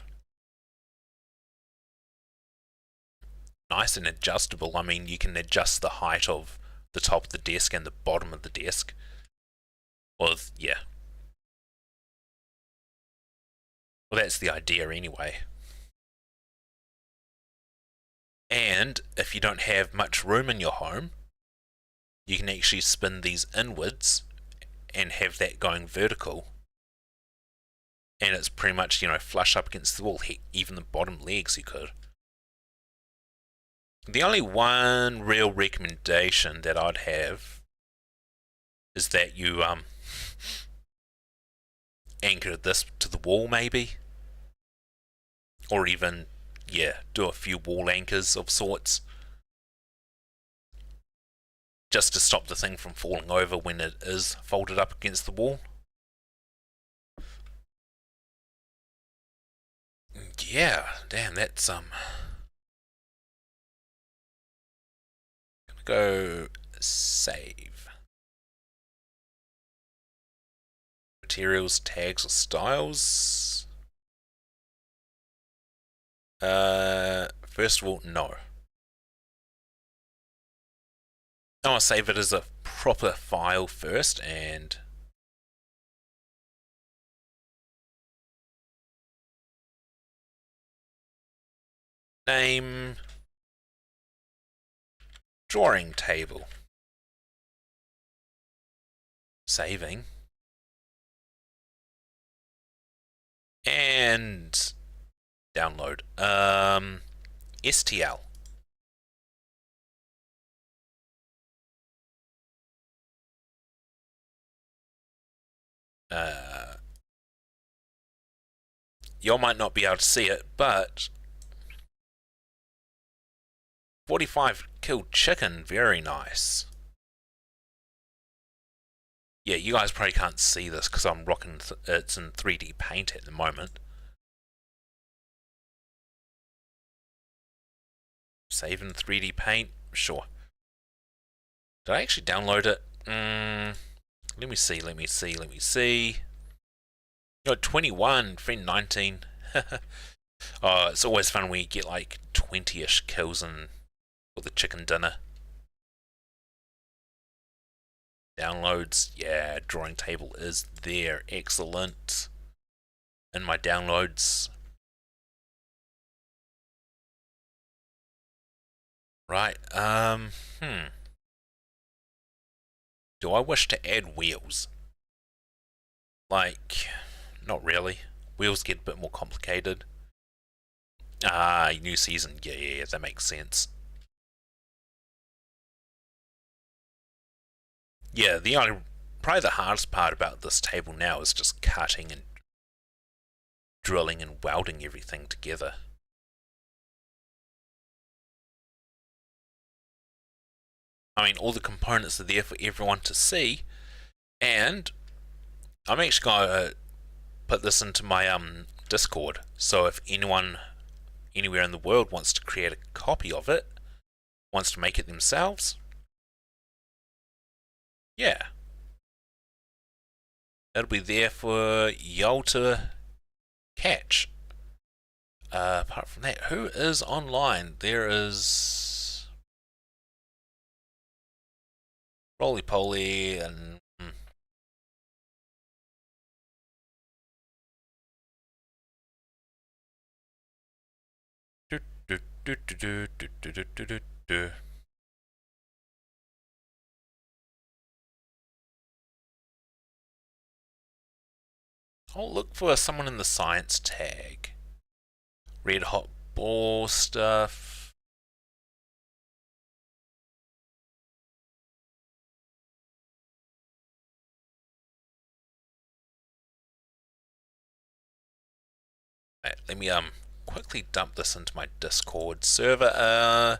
nice and adjustable. I mean, you can adjust the height of the top of the desk and the bottom of the desk. Well, yeah. Well, that's the idea anyway. And if you don't have much room in your home, you can actually spin these inwards and have that going vertical. And it's pretty much, you know, flush up against the wall. Even the bottom legs you could. The only one real recommendation that I'd have is that you anchor this to the wall maybe. Or even, yeah, do a few wall anchors of sorts. Just to stop the thing from falling over when it is folded up against the wall. Yeah, damn, that's gonna go save. Materials, tags, or styles. First of all, no. I want to save it as a proper file first, and name drawing table. Saving. And download. STL. You all might not be able to see it, but 45 killed chicken, very nice. Yeah, you guys probably can't see this because I'm rocking it's in 3D paint at the moment. Save in 3D paint, sure. Did I actually download it? Let me see. You're 21, friend 19. Oh, it's always fun when you get like 20-ish kills in for the chicken dinner. Downloads, yeah, drawing table is there. Excellent. In my downloads. Right, do I wish to add wheels? Like, not really. Wheels get a bit more complicated. New season, yeah, that makes sense. Yeah, probably the hardest part about this table now is just cutting and drilling and welding everything together. I mean, all the components are there for everyone to see, and I'm actually going to put this into my Discord, so if anyone anywhere in the world wants to create a copy of it, wants to make it themselves, yeah, it'll be there for y'all to catch. Apart from that, who is online? There is Roly Poly and I'll look for someone in the science tag. Red hot ball stuff. Right, let me quickly dump this into my Discord server.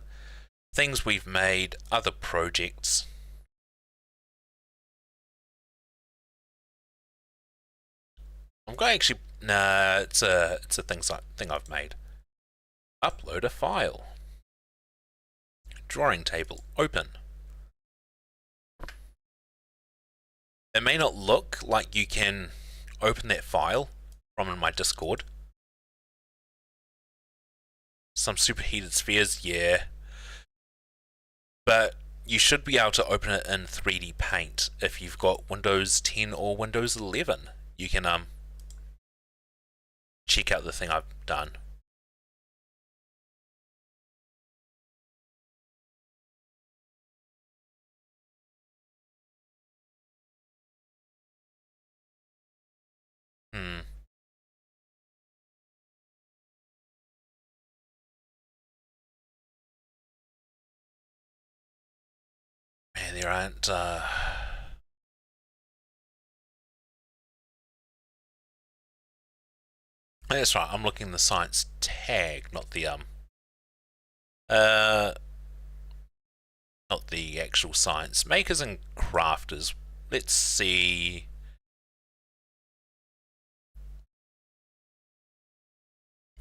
Things we've made, other projects. I'm going to actually, nah, it's a thing I've made. Upload a file. Drawing table, open. It may not look like you can open that file from in my Discord. Some superheated spheres, yeah. But you should be able to open it in 3D Paint if you've got Windows 10 or Windows 11. You can check out the thing I've done. Man, there aren't that's right, I'm looking at the science tag, not the not the actual science. Makers and crafters. Let's see.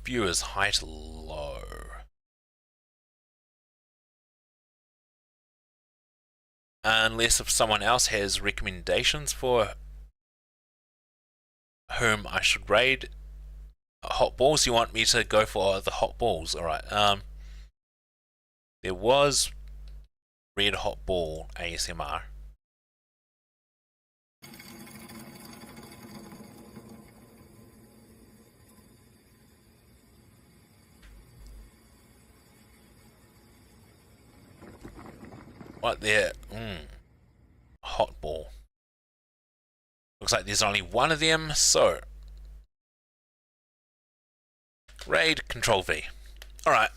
Viewers height low. Unless if someone else has recommendations for whom I should raid. Hot balls, you want me to go for the hot balls? Alright, there was red hot ball ASMR. What there? Hot ball. Looks like there's only one of them, so raid Control V. Alright.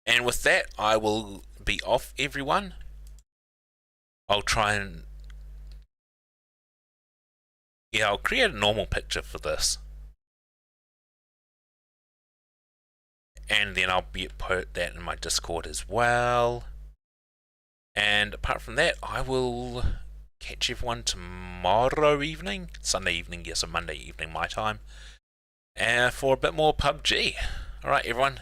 And with that, I will be off, everyone. I'll try and... yeah, I'll create a normal picture for this. And then I'll put that in my Discord as well. And apart from that, I will catch everyone tomorrow evening. Sunday evening, yes, or Monday evening my time. For a bit more PUBG. Alright, everyone.